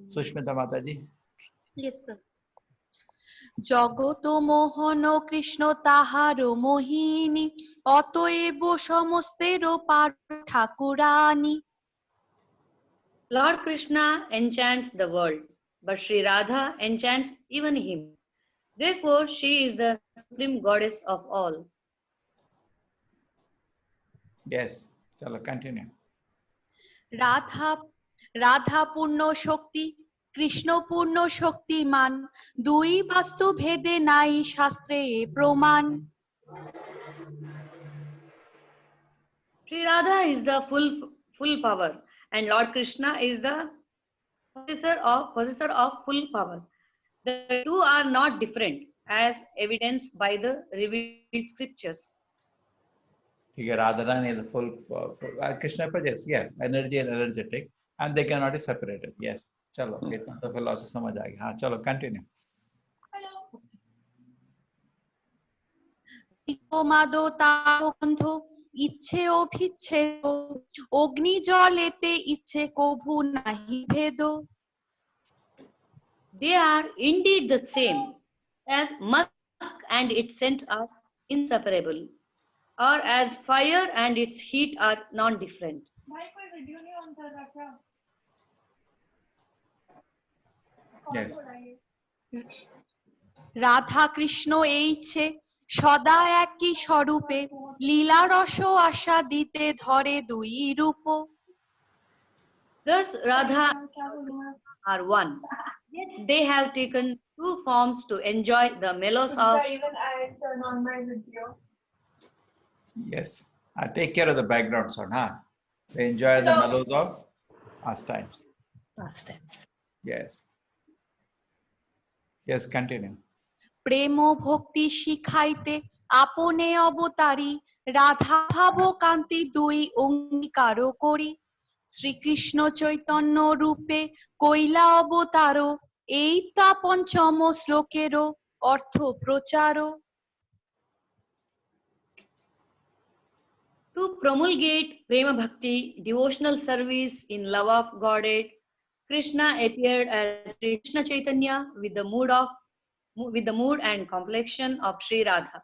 Sushmita Mataji. Yes, sir. জগত মোহন কৃষ্ণ তাহার মোহিনী অতএব সমস্তেরও পার ঠাকুরানী. Lord Krishna enchants the world, but Sri Radha enchants even him. Therefore, she is the supreme goddess of all. Yes, chalo, continue. Radha পূর্ণ শক্তি কৃষ্ণ পূর্ণ শক্তিমান দুই বাস্তু ভেদে নাই শাস্ত্রে প্রমাণ. Sri Radha is the full power, and Lord Krishna is the possessor of full power. The two are not different, as evidenced by the revealed scriptures. Radharani is the full Krishna possesses, yes, energy and energetic, and they cannot be separated. Yes. Chalo, the philosophy samajh aa gaya. Chalo, continue. মাদো তারগন্ধ ইচ্ছে অভিচ্ছেদ অগ্নি জলেতে ইচ্ছে কভু নাহি ভেদ. They are indeed the same, as musk and its scent are inseparable, or as fire and its heat are non-different. Yes. Radha Krishna এইছে সদা একই স্বরূপে লীলা রস আশা দিতে ধরে দুই রূপ. Thus, Radha and Krishna are one. Yet they have taken two forms to enjoy the mellows of. Yes. Take care of the background sound, huh? They enjoy the mellows of pastimes. Pastimes. Yes. Yes, continue. প্রেম ভক্তি শিখাইতে আপনে অবতারি রাধা ভাব কান্তি দুই অঙ্গীকার করি শ্রীকৃষ্ণ চৈতন্য রূপে কৈলা অবতার এই তা পঞ্চম শ্লোকেরও অর্থ প্রচার To promulgate Prema Bhakti, devotional service in love of Godhead, Krishna appeared as Sri Krishna Chaitanya with the mood and complexion of Sri Radha.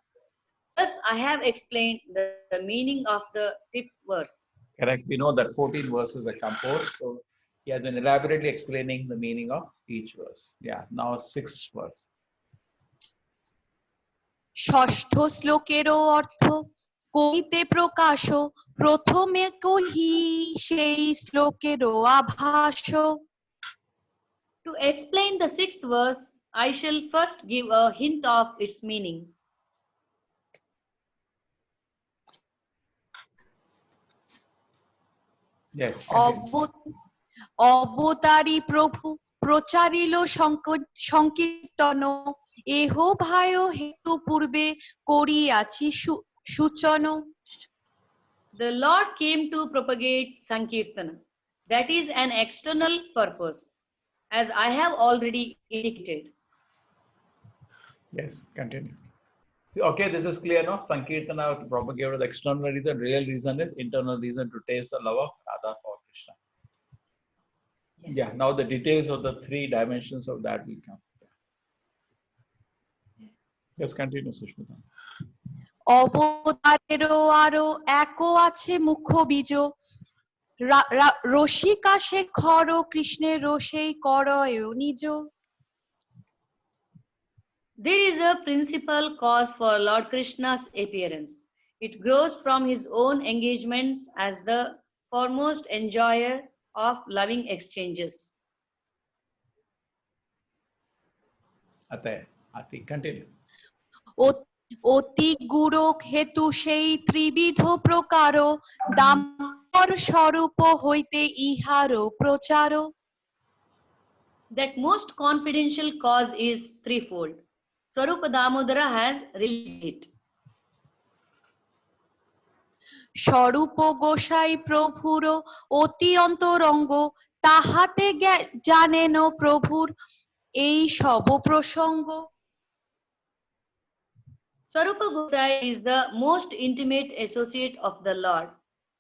Thus, I have explained the meaning of the fifth verse. Correct. We know that 14 verses are composed. So he has been elaborately explaining the meaning of each verse. Yeah. Now sixth verse. ষষ্ঠ শ্লোকেরও অর্থ কইতে প্রকাশ প্রথমে কহি সেই শ্লোকেরও আভাস To explain the sixth verse, I shall first give a hint of its meaning. Yes. অবতারী প্রভু প্রচারিল সংকীর্তন এহ ভায় হেতু পূর্বে করিয়াছি সূচন The Lord came to propagate Sankirtana. That is an external purpose, as I have already indicated. Yes, continue. Okay, this is clear now. Sankirtana to propagate the external reason, real reason is internal reason to taste the love of Radha for Krishna. Yes. Yeah, now the details of the three dimensions of that will come. Yes, continue, Sushmita. অবতারেরও আরো একও আছে মুখ্য বীজ রসিকা সে খর কৃষ্ণের রসেই করয় নিজ There is a principal cause for Lord Krishna's appearance. It grows from his own engagements as the foremost enjoyer of loving exchanges. Ati, continue. অতি গুড় হেতু সেই ত্রিবিধ প্রকার দামোদর স্বরূপ হইতে ইহারও প্রচার That most confidential cause is threefold. Swarupa Damodara has revealed it. স্বরূপ গোসাই প্রভুর অতি অন্তরঙ্গ তাহাতে জানেন প্রভুর এই সব প্রসঙ্গ Swarupa Gosai is the most intimate associate of the Lord.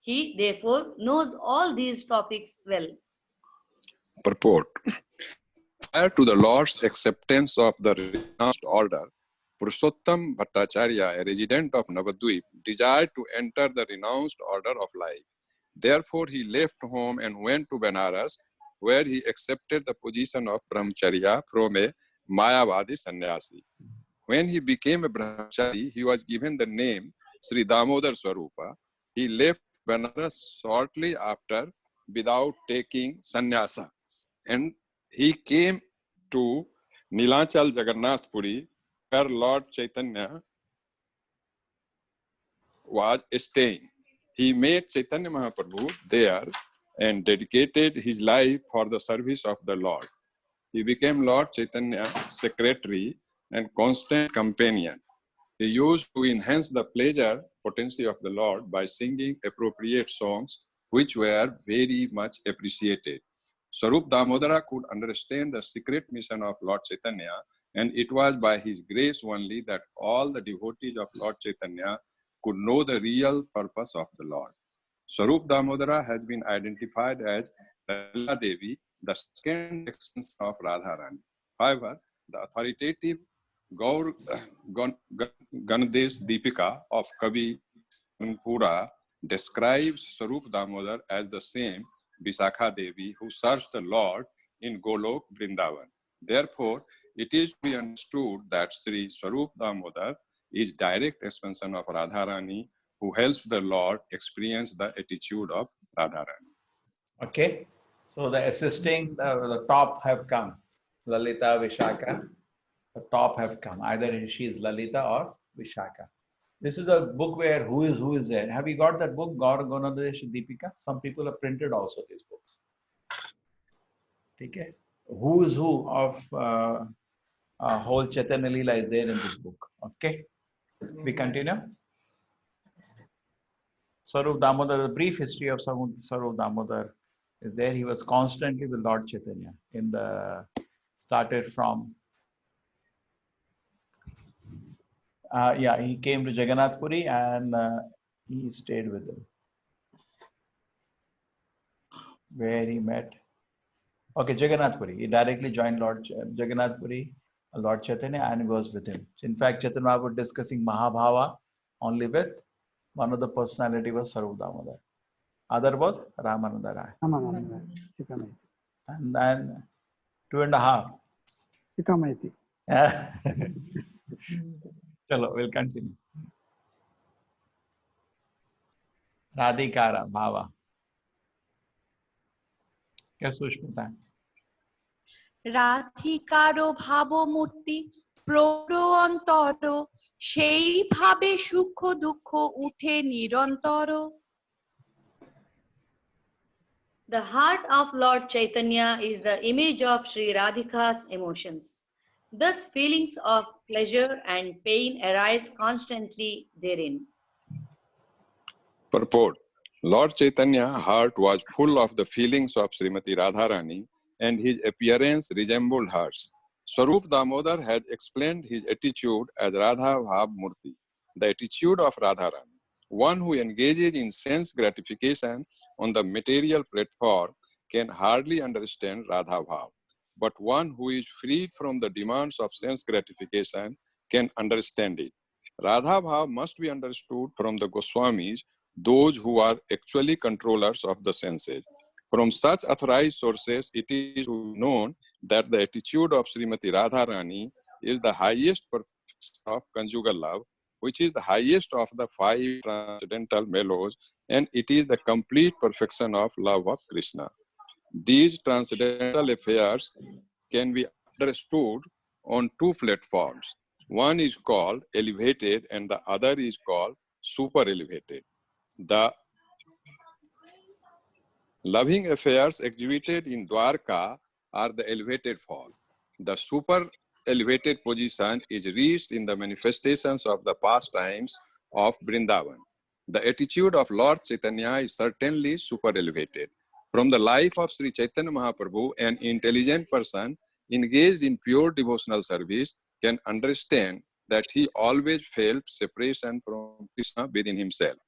He, therefore, knows all these topics well. Purport. Prior to the Lord's acceptance of the renounced order, Purushottam Bhattacharya, a resident of Navadvip, desired to enter the renounced order of life. Therefore, he left home and went to Benares, where he accepted the position of Brahmacharya from a Mayavadi sannyasi. When he became a brahmachari, he was given the name Sri Damodar Swarupa. He left Benares shortly after without taking sannyasa, and he came to Nilachal Jagannath Puri, where Lord Chaitanya was staying. He met Chaitanya Mahaprabhu there and dedicated his life for the service of the Lord. He became Lord Chaitanya's secretary and constant companion. He used to enhance the pleasure potency of the Lord by singing appropriate songs, which were very much appreciated. Swarup Damodara could understand the secret mission of Lord Chaitanya, and it was by his grace only that all the devotees of Lord Chaitanya could know the real purpose of the Lord. Swarup Damodara has been identified as Lala Devi, the second extension of Radharani. However, the authoritative Gaur Ganadesh Deepika of Kavi Pura describes Swarup Damodar as the same Visakha Devi who serves the Lord in Golok Vrindavan. Therefore, it is to be understood that Sri Swarup Damodar is direct expansion of Radharani, who helps the Lord experience the attitude of Radharani. Okay. So So the assisting, the top have come. Lalita, Vishaka, the top have come. Either she is Lalita or Vishaka. This is a book where who is there. Have you got that book, Gaur Gonadesh Deepika? Some people have printed also these books. Okay. Who is who of whole Chaitanya Leela is there in this book. Okay. We continue. Sarup Damodar, the brief history of Sarup Damodar is there. He was constantly with Lord Chaitanya started from he came to Jagannath Puri and he stayed with him. Where he met. Okay, Jagannath Puri. He directly joined Lord Jagannath Puri, Lord Chaitanya, and was with him. In fact, Chaitanya Mahaprabhu was discussing Mahabhava only with one of the personality was Sarup Damodar. Other was Ramananda Rai. And then 2.5. Chikamaiti. Chalo, we'll continue. Radhikara Bhava. Yes, Sushmita. রাধিকারো ভাবমূর্তি প্রৌঢ় অন্তর সেই ভাবে সুখ দুঃখ উঠে নিরন্তর. The heart of Lord Chaitanya is the image of Sri Radhika's emotions. Thus, feelings of pleasure and pain arise constantly therein. Purport. Lord Chaitanya's heart was full of the feelings of Srimati Radharani and his appearance resembled hers. Sarup Damodar has explained his attitude as Radha Bhav Murti, the attitude of Radharani. One who engages in sense gratification on the material platform can hardly understand Radha Bhav. But one who is freed from the demands of sense gratification can understand it. Radha Bhav must be understood from the Goswamis, those who are actually controllers of the senses. From such authorized sources, it is known that the attitude of Srimati Radharani is the highest perfection of conjugal love, which is the highest of the 5 transcendental mellows, and it is the complete perfection of love of Krishna. These transcendental affairs can be understood on 2 platforms. One is called elevated and the other is called super elevated. The loving affairs exhibited in Dwarka are the elevated form. The super elevated position is reached in the manifestations of the pastimes of Vrindavan. The attitude of Lord Chaitanya is certainly super elevated. From the life of Sri Chaitanya Mahaprabhu, an intelligent person engaged in pure devotional service can understand that he always felt separation from Krishna within himself.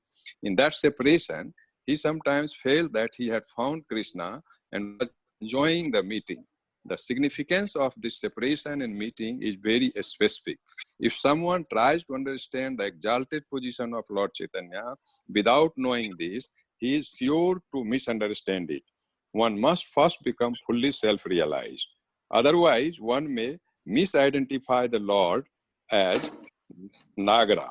In that separation, he sometimes felt that he had found Krishna and was enjoying the meeting. The significance of this separation and meeting is very specific. If someone tries to understand the exalted position of Lord Chaitanya without knowing this, he is sure to misunderstand it. One must first become fully self-realized. Otherwise, one may misidentify the Lord as Nagara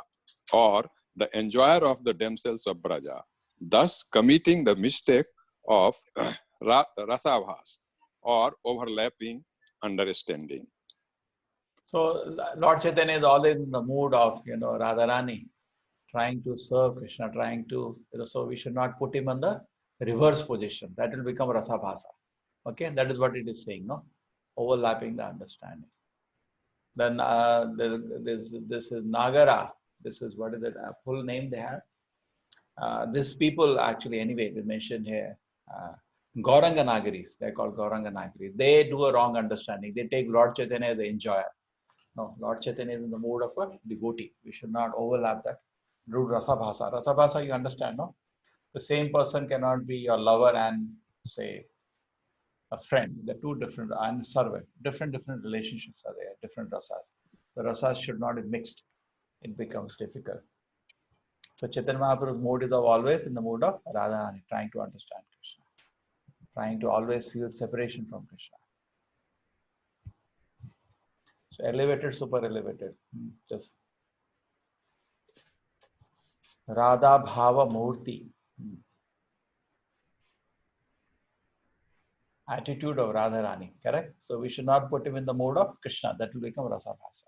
or the enjoyer of the damsels of Braja, thus committing the mistake of rasabhas or overlapping understanding. So Lord Chaitanya is always in the mood of, Radharani, trying to serve Krishna, trying to, so we should not put him on the reverse position. That will become rasabhasa. Okay, that is what it is saying, no? Overlapping the understanding. Then this is Nagara. This is, what is it, a full name they have? These people actually, anyway, they mentioned here, Gauranga Nagaris, they're called Gauranga Nagaris. They do a wrong understanding. They take Lord Chaitanya as an enjoyer. No, Lord Chaitanya is in the mood of a devotee. We should not overlap that. Do rasabhasa. Rasabhasa, you understand, no? The same person cannot be your lover and, say, a friend. They're two different, and servant. Different relationships are there, different rasas. The rasas should not be mixed. It becomes difficult. So Chaitanya Mahaprabhu's mood is always in the mood of Radharani, trying to understand Krishna, trying to always feel separation from Krishna. So elevated, super elevated. Just Radha Bhava Murti. attitude of Radharani, correct? So we should not put him in the mode of Krishna. That will become Rasa Bhasa.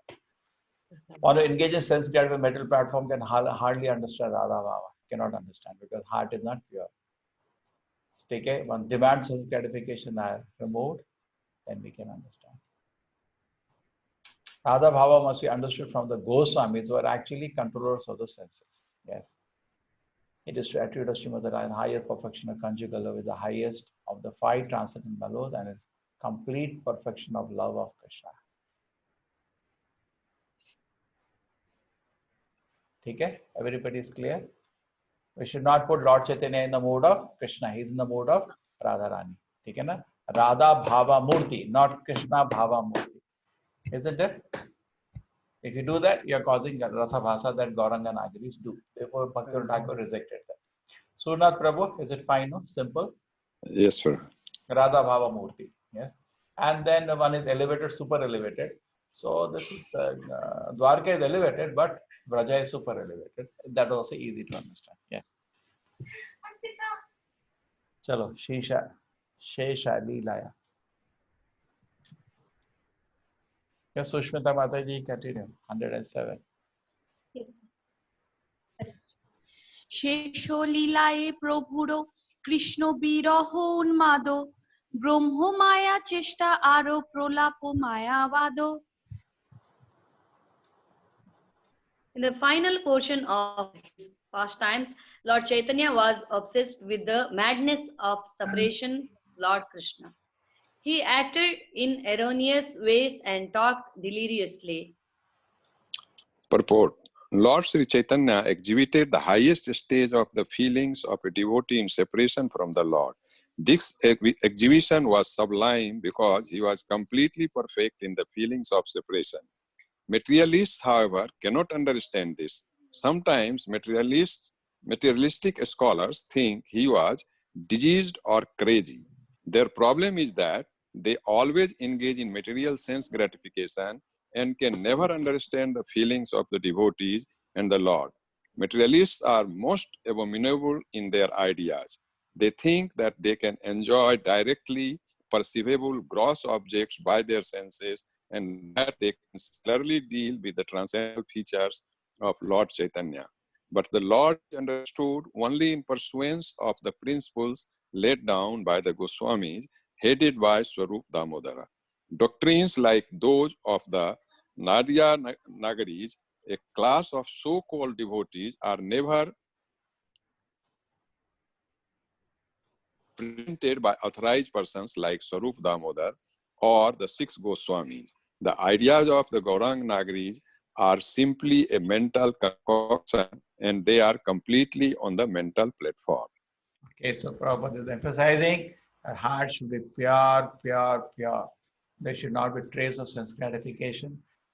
One who engages in sense gratification mental platform can hardly understand Radha Bhava. Cannot understand because heart is not pure. Take care. One demands sense gratification are removed, then we can understand. Radha Bhava must be understood from the Goswamis who are actually controllers of the senses. Yes. It is to attribute of Srimad Radharani higher perfection of conjugal love with the highest of the 5 transcendent mellows and its complete perfection of love of Krishna. Okay? Everybody is clear? We should not put Lord Chaitanya in the mode of Krishna. He is in the mode of Radharani. Okay, na? Radha Bhava Murti, not Krishna Bhava Murti. Isn't it? If you do that, you are causing Rasa Bhasa that Gauranga Nagaris do. Therefore, Bhaktivinoda Thakur rejected that. Surnath Prabhu, is it fine? No? Simple? Yes, sir. Radha Bhava Murti. Yes. And then one is elevated, super elevated. So this is the Dwarka is elevated, but Vraja is super elevated. That is also easy to understand. Yes. Chalo, Shesha Leelaya. Yes, Sushmita Mataji, continue. 107. Yes. শেষ লীলায় প্রভুর কৃষ্ণ বিরহ উন্মাদ ব্রহ্ম মায়া চেষ্টা আরো প্রলাপ মায়াবাদ. In the final portion of his pastimes, Lord Chaitanya was obsessed with the madness of separation from Lord Krishna. He acted in erroneous ways and talked deliriously. Purport. Lord Sri Chaitanya exhibited the highest stage of the feelings of a devotee in separation from the Lord. This exhibition was sublime because he was completely perfect in the feelings of separation. Materialists, however, cannot understand this. Sometimes materialistic scholars think he was diseased or crazy. Their problem is that they always engage in material sense gratification and can never understand the feelings of the devotees and the Lord. Materialists are most abominable in their ideas. They think that they can enjoy directly perceivable gross objects by their senses and that they can similarly deal with the transcendental features of Lord Chaitanya. But the Lord understood only in pursuance of the principles laid down by the Goswamis, headed by Swarup Damodara. Doctrines like those of the Nadia Nagaris, a class of so-called devotees, are never presented by authorized persons like Swarup Damodar or the 6 Goswamis. The ideas of the Gaurang Nagaris are simply a mental concoction and they are completely on the mental platform. Okay, so Prabhupada is emphasizing our heart should be pure, pure, pure. There should not be trace of sense gratification.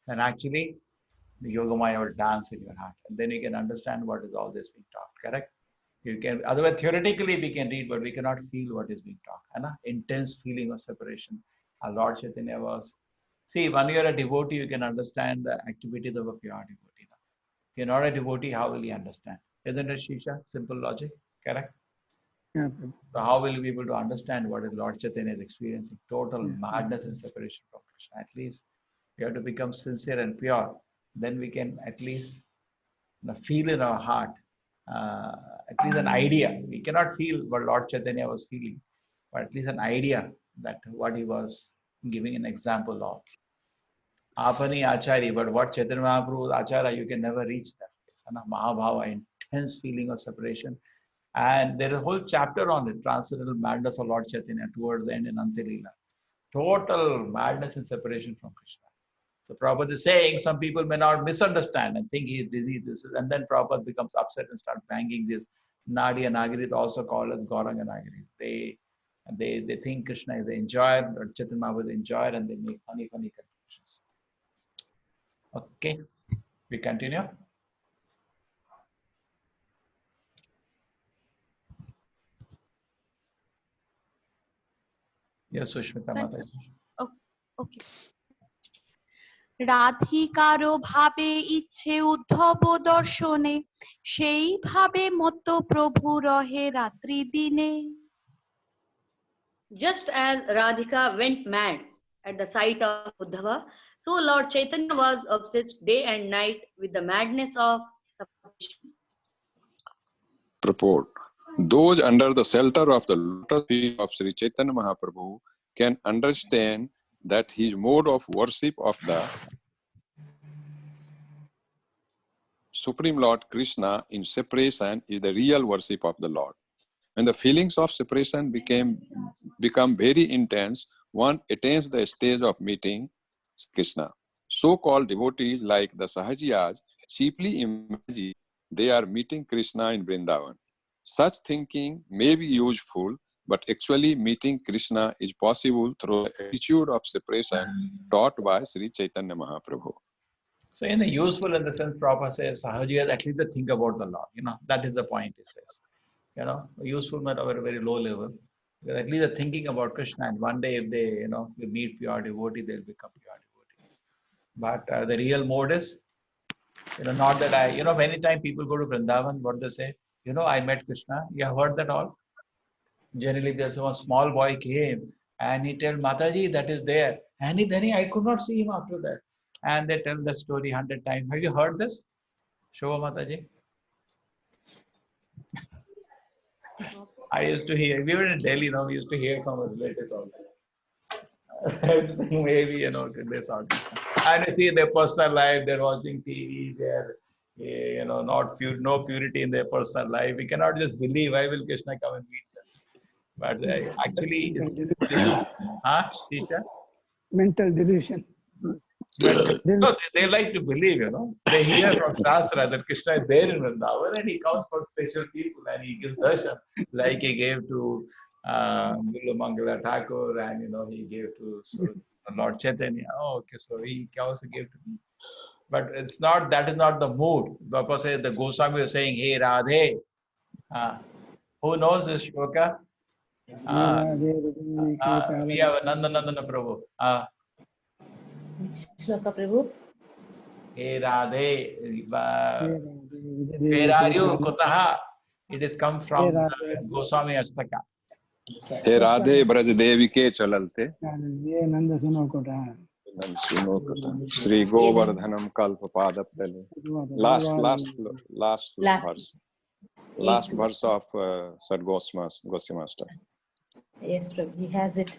And actually, the Yogamaya will dance in your heart. And then you can understand what is all this being taught, correct? You can, otherwise theoretically we can read, but we cannot feel what is being taught. And intense feeling of separation. Our Lord Chaitanya was, see, when you are a devotee, you can understand the activities of a pure devotee. If you're not a devotee, how will you understand? Isn't it, Shisha? Simple logic, correct? Yeah. So how will you be able to understand what is Lord Chaitanya is experiencing? Total madness and separation from Krishna. At least we have to become sincere and pure. Then we can at least feel in our heart, at least an idea. We cannot feel what Lord Chaitanya was feeling, but at least an idea that what he was giving an example of. Apani Acharya, but what Chaitanya Mahaprabhu's Acharya, you can never reach that place. Mahabhava, intense feeling of separation. And there is a whole chapter on it, transcendental madness of Lord Chaitanya towards the end in Antilila. Total madness and separation from Krishna. So Prabhupada is saying some people may not misunderstand and think he is diseased. And then Prabhupada becomes upset and starts banging this Nadia Nagaris, also called as Gauranga Nagaris. They think Krishna is the enjoyer, or Chaitanya Mahaprabhu is the enjoyer, and they make funny conclusions. Okay, we continue. Yes, Sushmita Mataji. Okay. রাধিকারো ভাবে ইচ্ছে উদ্ধব দর্শনে সেই ভাবে মত প্রভু রহে রাত্রি দিনে. Just as Radhika went mad at the sight of Uddhava, so Lord Chaitanya was obsessed day and night with the madness of separation. Purport. Those under the shelter of the lotus feet of Sri Chaitanya Mahaprabhu can understand that his mode of worship of the Supreme Lord Krishna in separation is the real worship of the Lord. When the feelings of separation become very intense, one attains the stage of meeting Krishna. So-called devotees like the Sahajiyas cheaply imagine they are meeting Krishna in Vrindavan. Such thinking may be useful, but actually meeting Krishna is possible through the attitude of separation taught by Sri Chaitanya Mahaprabhu. So in the useful in the sense Prabhupada says, Sahajiyas at least they think about the Lord. That is the point he says. Useful at a very, very low level. Because at least they're thinking about Krishna, and one day if they, they meet pure devotee, they'll become pure devotee. But the real mode is, not that many times people go to Vrindavan, what they say, I met Krishna. You have heard that all? Generally, there's one small boy came and he told Mataji that is there. And then I could not see him after that. And they tell the story 100 times. Have you heard this? Shova Mataji? I used to hear, we were in Delhi now, we used to hear from our relatives all that. Maybe, they saw Krishna. And you see their personal life, they're watching TV, they're, no purity in their personal life. We cannot just believe, why will Krishna come and meet us? But actually, Sita? Mental delusion. No, they like to believe, They hear from Shastra that Krishna is there in Vrindavan and he comes for special people and he gives darshan like he gave to Guru Mangala Thakur and, he gave to Lord Chaitanya. Oh, okay, so he also gave to me. But that is not the mood. Bapa says, the Goswami was saying, hey, Radhe. Who knows this shloka? We have Nandana Prabhu. Which shloka, Prabhu? Hey Radhe, where are you? Kutaha? It is come from Goswami Ashtaka. Hey Radhe Braj Devi ke chalalte. Nanda suno kota. Sri Govardhanam Kalpa Padaptale. Last verse. Last verse of Sat Goswami Master. Yes, Prabhu, he has it.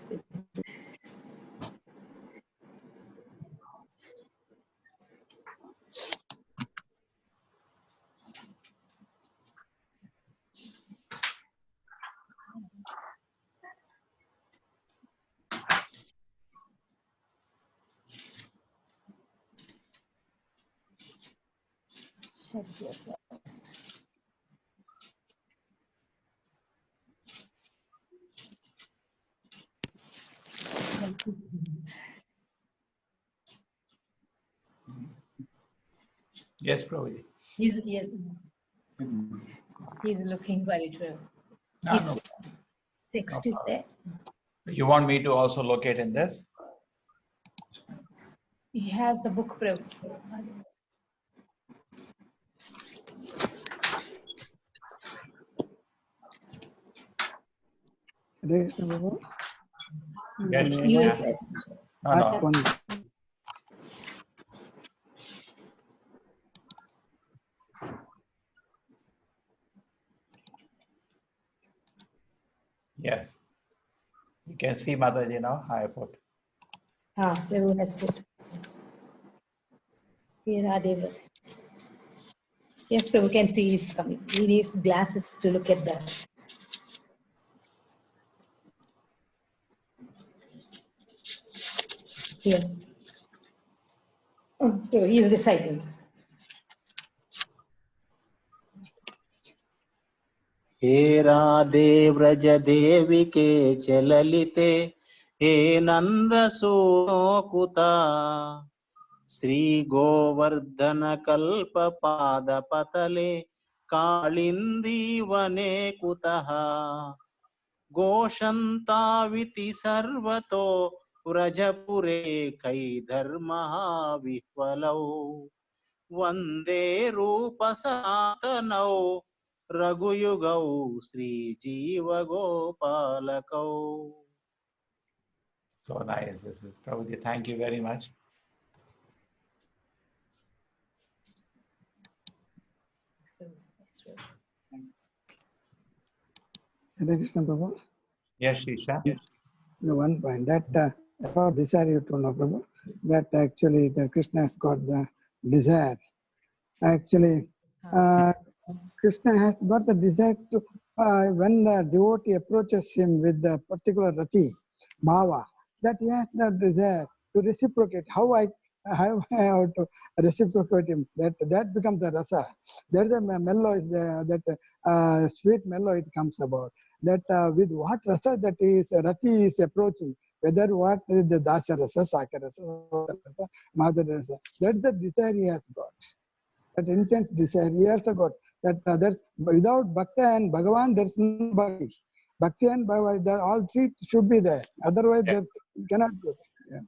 Yes, Prabhuji. He's looking for it. His text is there. You want me to also locate in this? He has the book, Prabhu. Yes. No. Yes. You can see Mataji now. I put. Prabhu has put. Here Radhe. Yes, Prabhu can see he's coming. He needs glasses to look at that. Here. Oh, so he is reciting. हे राधे व्रज देवी के चललिते हे नंद सोकुता श्री गोवर्धन कल्प पाद पतले कालिंदी वने कुतः गोशन्ताविति सर्वतो व्रजपुरे कैधर्मः विह्वलौ वन्दे रूप सनातनौ रघुयुगौ श्रीजीव गोपालकौ. So nice. This is Prabhuji. Thank you very much. Hare Krishna Prabhu. Yes, Shisha. The one point that about desire you to know, Prabhu, that actually the Krishna has got the desire. Actually, Krishna has got the desire to, when the devotee approaches him with the particular rati, bhava, that he has the desire to reciprocate. How I have to reciprocate him, that becomes the rasa. That the mellow is that sweet mellow it comes about. That with what rasa that is rati is approaching, whether what is the dasya rasa, sakya rasa, madhurya rasa, that's the desire he has got. That intense desire he also got. That that's without bhakti and Bhagavan there's no bhakti. Bhakti and Bhagavan, all three should be there. Otherwise, there cannot go. Yeah.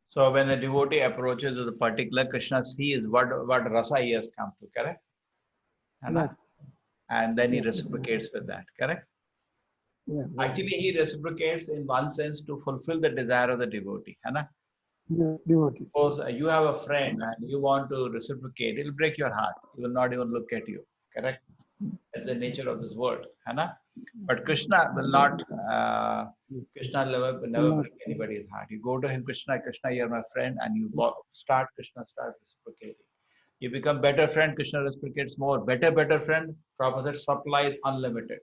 So when the devotee approaches with a particular, Krishna sees what rasa he has come to, correct? Yeah. And then he reciprocates with that, correct? Yeah. Actually, he reciprocates in one sense to fulfill the desire of the devotee, Hana? Devotees. Suppose you have a friend and you want to reciprocate, it will break your heart. He will not even look at you, correct? That's the nature of this world, Hana? But Krishna will not, Krishna will never break anybody's heart. You go to him, Krishna, you're my friend, and you start, Krishna starts reciprocating. You become better friend, Krishna reciprocates more. Better friend, Prabhupada supply is unlimited.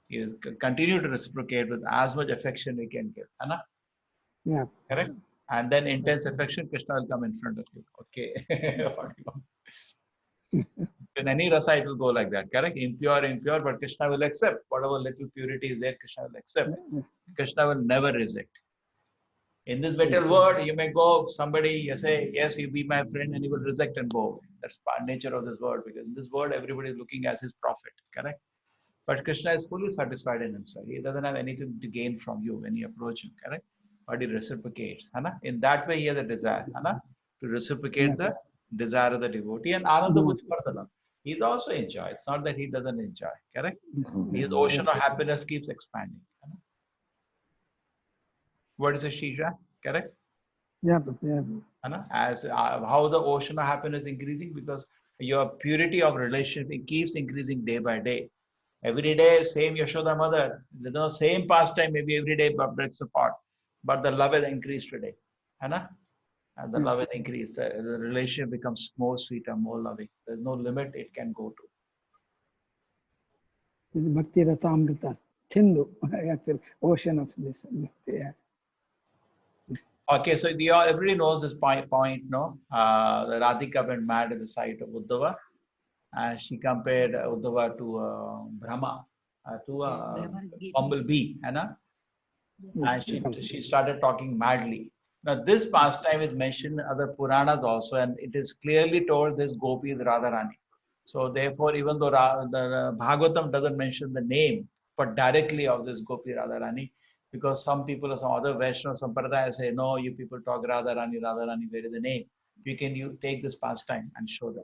He is continue to reciprocate with as much affection we can give. Hana? Yeah. Correct? And then intense affection, Krishna will come in front of you. Okay. What do you want? In any rasa, it will go like that. Correct? Impure, but Krishna will accept. Whatever little purity is there, Krishna will accept. Krishna will never reject. In this material world, you may go, somebody, you say, yes, you be my friend, and he will reject and go. That's the nature of this world, because in this world, everybody is looking as his prophet, correct? But Krishna is fully satisfied in himself. He doesn't have anything to gain from you when you approach him, correct? But he reciprocates. Hana? In that way, he has a desire, Hana? To reciprocate the desire of the devotee. And Ananda Buddhivardhanam. He also enjoys. It's not that he doesn't enjoy, correct? His ocean of happiness keeps expanding. Hana? What is a Shisha? Correct? Yeah. As how the ocean of happiness is increasing, because your purity of relationship keeps increasing day by day. Every day, same Yashoda mother, there's no same pastime, maybe every day but breaks apart. But the love has increased today. Hana? And the love has increased. The relationship becomes more sweeter, more loving. There's no limit it can go to. Bhakti Rasa Amrita, Sindhu, actually, ocean of this. Yeah. Okay, so everybody knows this point, no? The Radhika went mad at the sight of Uddhava. And she compared Uddhava to Brahma, to a bumblebee, Hana? And she started talking madly. Now, this pastime is mentioned in other Puranas also, and it is clearly told this Gopi is Radharani. So, therefore, even though the Bhagavatam doesn't mention the name, but directly of this Gopi Radharani, because some people or some other Vaishnava Sampradaya say, no, you people talk Radharani, where is the name? You take this pastime and show them.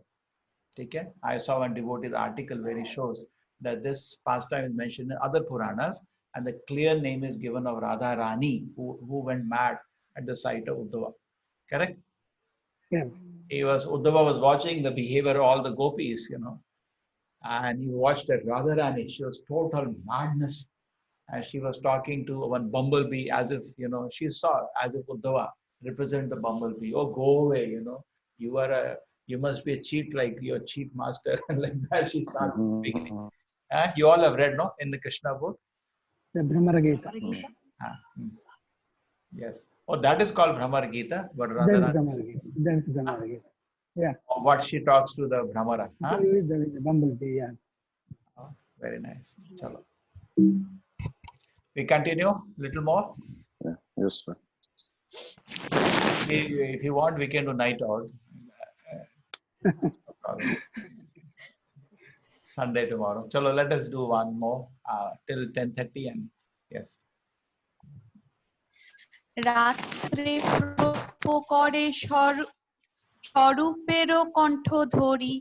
Okay? I saw one devotee's article where he shows that this pastime is mentioned in other Puranas, and the clear name is given of Radharani, who went mad at the sight of Uddhava. Correct? Yeah. Uddhava was watching the behavior of all the gopis, and he watched that Radharani. She was total madness. And she was talking to one bumblebee as if, she saw as if Uddhava represent the bumblebee. Oh, go away, you must be a cheat like your cheat master. And like that, she starts speaking. You all have read, no, in the Krishna book? The Brahmara Gita. Yes. Oh, that is called Brahmara Gita. But That is Brahmara Gita. Yeah. What she talks to the Brahmara. Huh? The bumblebee, yeah. Oh, very nice. Chalo. We continue a little more. Yeah. Yes, sir. If you want, we can do night out. Sunday tomorrow. Chalo, let us do one more till 10:30 and yes. রাত্রে প্রকরে স্বরূপেরও কণ্ঠ ধরি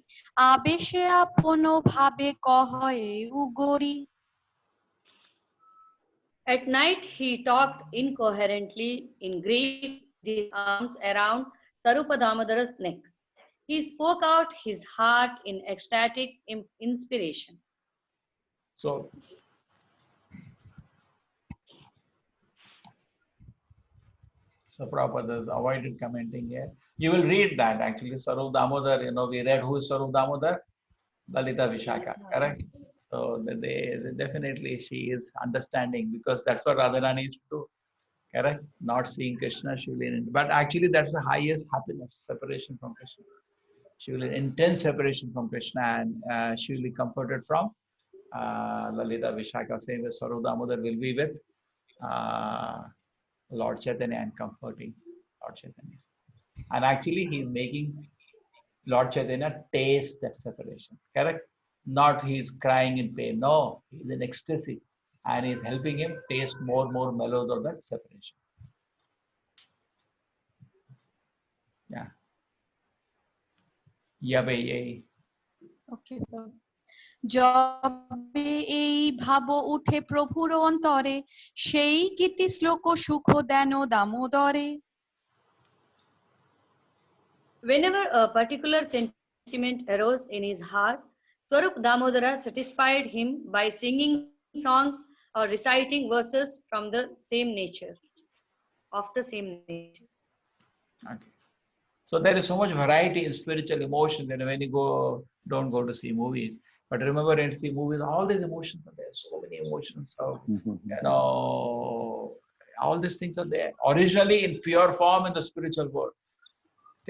আবেশে আপন ভাবে কহে উগরি At night, he talked incoherently in Greek, his arms around Sarupa Damodara's neck. He spoke out his heart in ecstatic inspiration. So, Prabhupada has avoided commenting here. You will read that actually. Sarup Damodar, we read who is Sarup Damodar? Lalita Vishaka, correct? So they definitely she is understanding because that's what Radharani is to do, correct? Not seeing Krishna, she will but actually that's the highest happiness, separation from Krishna. She will intense separation from Krishna and she will be comforted from Lalita Vishaka, same as Sarup Damodar will be with Lord Chaitanya and comforting Lord Chaitanya. And actually he is making Lord Chaitanya taste that separation, correct? Not he's crying in pain, no, he's in ecstasy and he's helping him taste more mellows of that separation. Yeah. Yabe. Okay. যবে এই ভাব উঠে প্রভুর অন্তরে সেই কীর্তি শ্লোক সুখ দেন দামোদরে. Whenever a particular sentiment arose in his heart, Swarup Damodara satisfied him by singing songs or reciting verses from the same nature, of the same nature. Okay. So there is so much variety in spiritual emotions that when you don't go to see movies. But remember, when you see movies, all these emotions are there. So many emotions of, all these things are there. Originally in pure form in the spiritual world.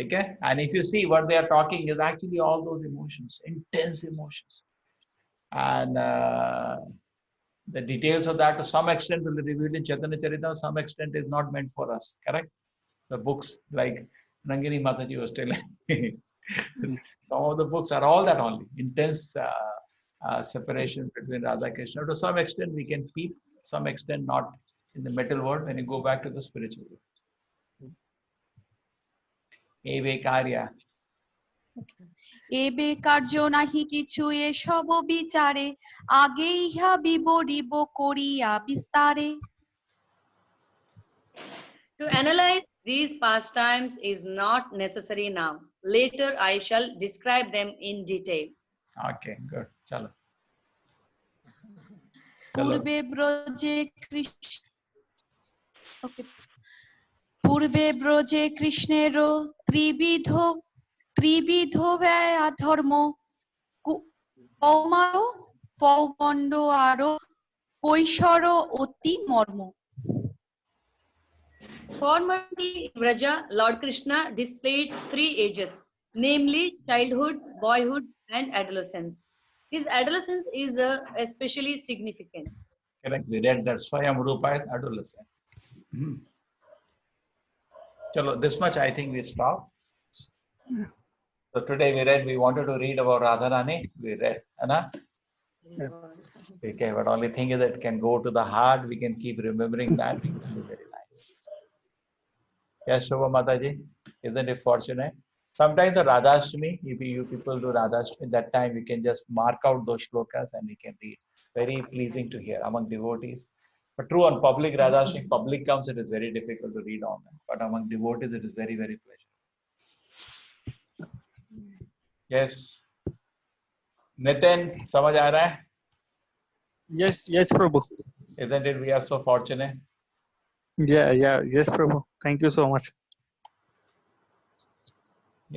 Okay? And if you see what they are talking is actually all those emotions, intense emotions. And the details of that to some extent will be revealed in Chaitanya Charita, some extent is not meant for us, correct? So books like Rangini Mataji was telling, some of the books are all that only, intense separation between Radha and Krishna. To some extent we can peep, some extent not in the metal world when you go back to the spiritual world. Eve Karya. এবে কার্য নাহি কিছু এসব বিচারে আগে ইহা বিবরিব করিয়া বিস্তারে. To analyze these pastimes is not necessary now. Later I shall describe them in detail. Okay, good. Chalo. পূর্বে ব্রজে পূর্বে ব্রজে কৃষ্ণের ত্রিবিধ ধর্ম পৌমার পৌবণ্ড আরো কৈশোর অতি মর্ম. Formerly in Vraja, Lord Krishna displayed 3 ages, namely childhood, boyhood, and adolescence. His adolescence is especially significant. Correct. We read that Swayam Rupa is adolescent. Chalo, this much I think we stop. So today we wanted to read about Radharani. We read, Anna? Okay, but only thing is that it can go to the heart. We can keep remembering that. It will be very nice. Yes, Shobha Mataji, isn't it fortunate? Sometimes the Radhashtami, if you people do Radhashtami, that time we can just mark out those shlokas and we can read. Very pleasing to hear among devotees. But true on public Radhashtami, public comes, it is very difficult to read on them. But among devotees, it is very, very pleasant. Yes. Nitin, samajh aa raha hai? Yes, Prabhu. Isn't it? We are so fortunate. Yeah, yes, Prabhu. Thank you so much.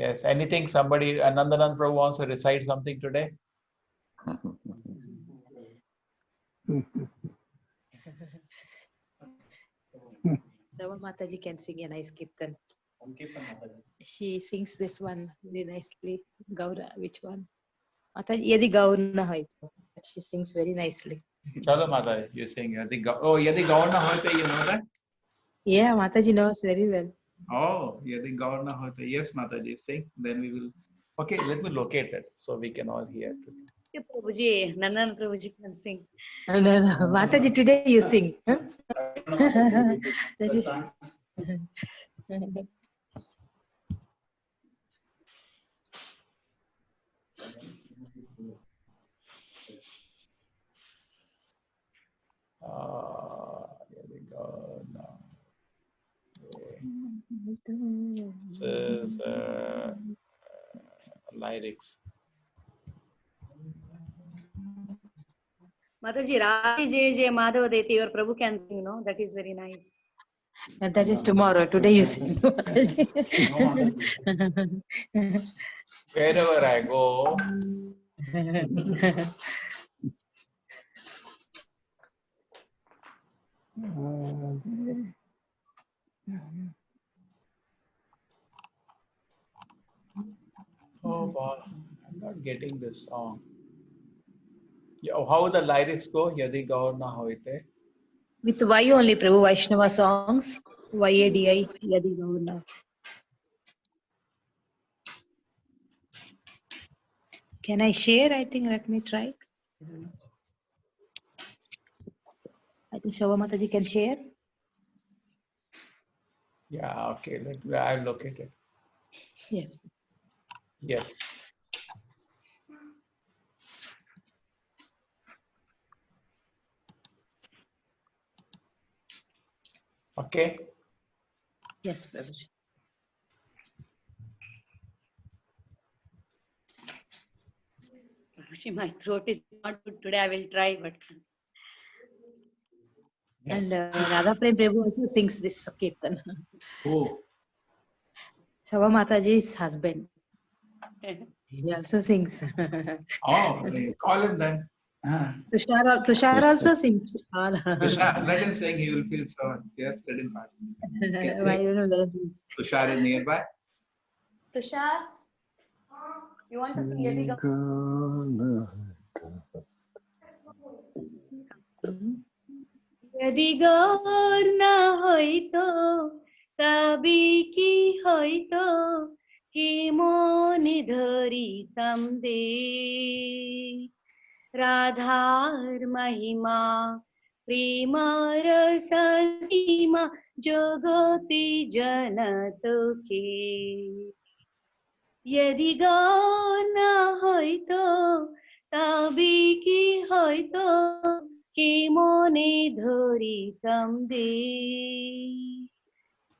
Yes. Anything? Somebody, Anandanan Prabhu wants to recite something today? Sarva Mataji can sing a nice kirtan. She sings this one very nicely. Gaura, which one? Mataji, Yadi Gaur na hai. She sings very nicely. Chalo Mataji, you sing. Yadi Gaur na hote, you know that? Yeah, Mataji knows very well. Oh, Yadi Gaur na hote. Yes, Mataji, sing. Then we will. Okay, let me locate it so we can all hear. Prabhuji, Nandan Prabhuji can sing. No. Mataji, today you sing. Huh? no. This is lyrics. Mataji, Radhe Jai Jai Madhava Deti, your Prabhu can sing, no? That is very nice. And that is tomorrow. Today you sing. Wherever I go, oh boy, I'm not getting this song. Yeah, how the lyrics go? Yadi gaur na hoite. With Y only, Prabhu, Vaishnava songs. YADI, Yadi Gaurna. Can I share? I think, let me try. I think Shava Mataji can share. Yeah, okay. I'll locate it. Yes. Yes. Okay. Yes, Prabhuji. Prabhuji, my throat is not good today. I will try, but. Yes. And Radha Prem Prabhu also sings this Kirtan. Who? Shava Mataji's husband. He also sings. Oh, call him then. Tushar also sings. Tushar, let him sing. He will feel so. Yes, let him participate. Why you know? Tushar is nearby. Tushar, you want to sing Yadi Gaur? यदि गौर न होइतो तबी की होइतो कि मोनि धरितम दे राधार महिमा प्रेम रस सीमा जगति जनत के यदि गौर न होइतो तबी की होइतो कि मोने धरितम दे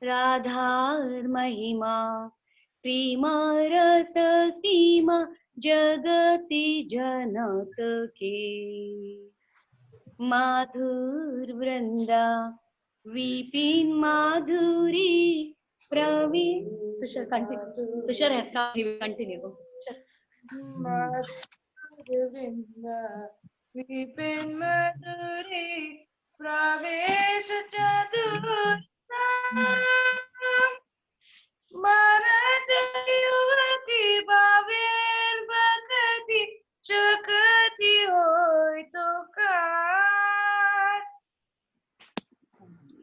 राधार महिमा प्रेम रस सीमा जगति जनक के माधुर वृंदा विपिन माधुरी Praveen Tushar, continue. Tushar has come. He will continue. Vipin Madhuri प्रवेश चतुर मरद युवती बावेर बकती चकती होय तो कार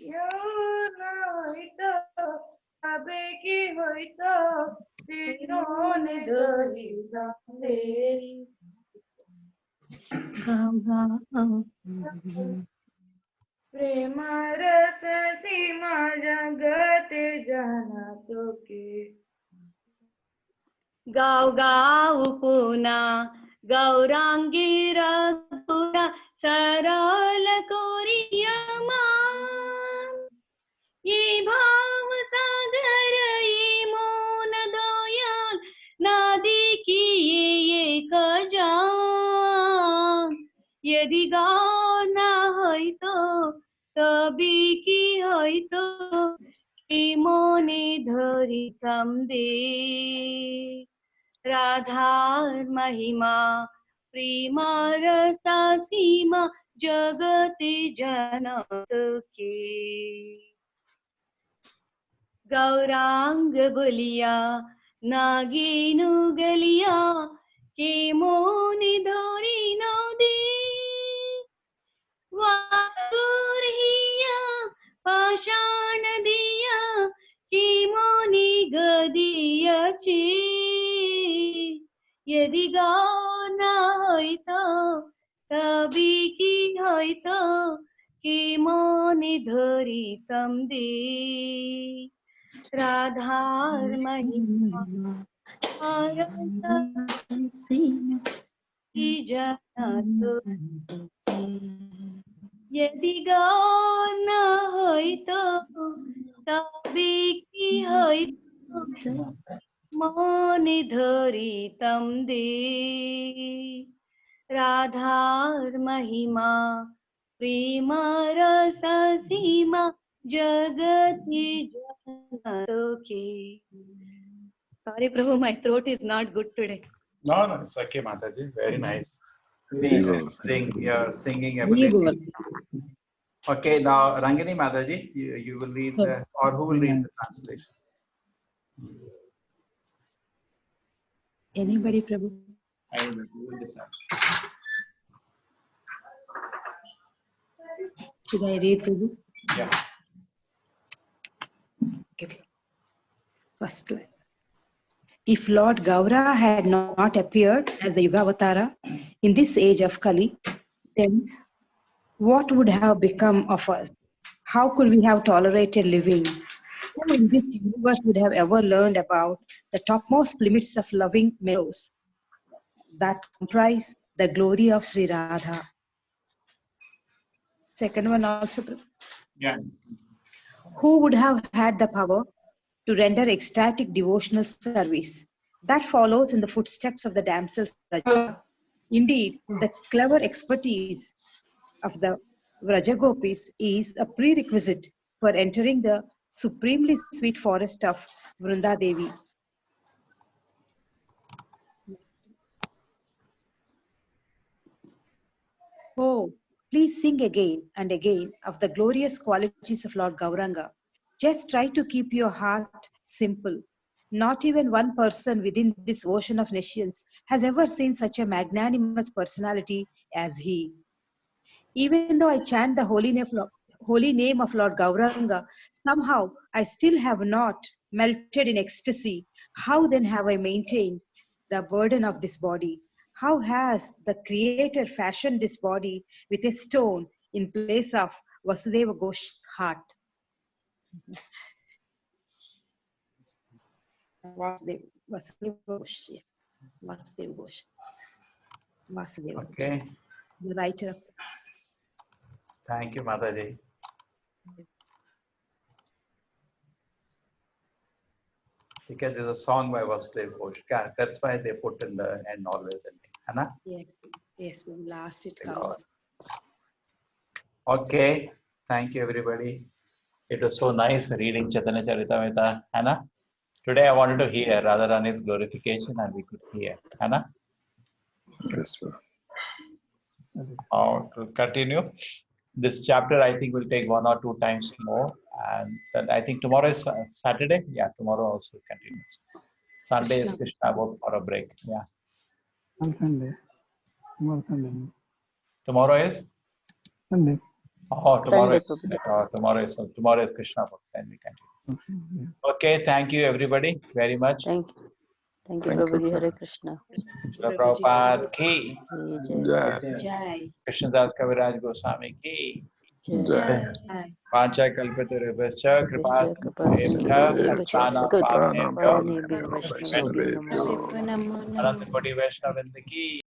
यौन होय तो अबे की होय तो तीनों ने धरी मेरी प्रेम रस सीमा जगत जनत के गाओ गाओ पुना गौरांगी रघुरा सरल कोरियमा ये भाव सागर ये मौन दयाल नादी की ये कजान यदि गाओ ना होय तो तबी की होय तो कि मोने धरितम दे राधार महिमा प्रेम रस सीमा जगति जनत के गौरांग बोलिया नागिनु गलिया के मोनि धरि नदी वासुर हिया पाषाण दिया कि मोनि गदियछि यदि गौ न होइतो तबी की होइतो कि मोनि धरितम दे राधार महिमा की जनत यदि गौ न হইতো তবে কি হইতো মনে ধরিতাম দে রাধার মহিমা প্রেম রস সীমা জগতি জনতোকে. Sorry, Prabhu, my throat is not good today. No, no, it's okay, Mataji. Very nice. Sing your singing ability. Okay, now Rangini Mataji, you will read or who will read the translation? Anybody, Prabhu? I will decide. Should I read, Prabhu? Yeah. Okay. First line. If Lord Gaura had not appeared as the Yugavatara in this age of Kali, then what would have become of us? How could we have tolerated living? Who in this universe would have ever learned about the topmost limits of loving mellows that comprise the glory of Sri Radha? Second one also. Yeah. Who would have had the power to render ecstatic devotional service that follows in the footsteps of the damsels? Indeed, the clever expertise of the Vrajagopis is a prerequisite for entering the supremely sweet forest of Vrunda Devi. Oh, please sing again and again of the glorious qualities of Lord Gauranga. Just try to keep your heart simple. Not even one person within this ocean of nations has ever seen such a magnanimous personality as he. Even though I chant the holy name of Lord Gauranga, somehow I still have not melted in ecstasy. How then have I maintained the burden of this body? How has the Creator fashioned this body with a stone in place of Vasudeva Ghosh's heart? Vasudeva Ghosh. Yes. Vasudeva Ghosh. Vasudeva. Okay. The writer of. Thank you, Mataji. Because there's a song by Vasudeva Ghosh. That's why they put in the end always ending. Anna? Yes, yes, last it comes. Okay, thank you everybody. It was so nice reading Chaitanya Charitamrita. Anna? Today I wanted to hear Radharani's glorification and we could hear. Anna? Yes, sir. To continue. This chapter I think will take 1 or 2 times more. And then I think tomorrow is Saturday. Yeah, tomorrow also continues. Sunday is Krishna book for a break. Yeah. On Sunday. Tomorrow is? Sunday. Oh, tomorrow Sunday. is tomorrow is Krishna book. Then we continue. Okay, thank you everybody very much. Thank you. Thank you, Prabhuji. Hare Krishna. Prabhupada ki. Jai. Jai. Krishnadas Kaviraj Goswami ki. Jai. Pancha kalpatarubhascha kripa Vaishnavabhyo Ananta Koti Vaishnavinda ki.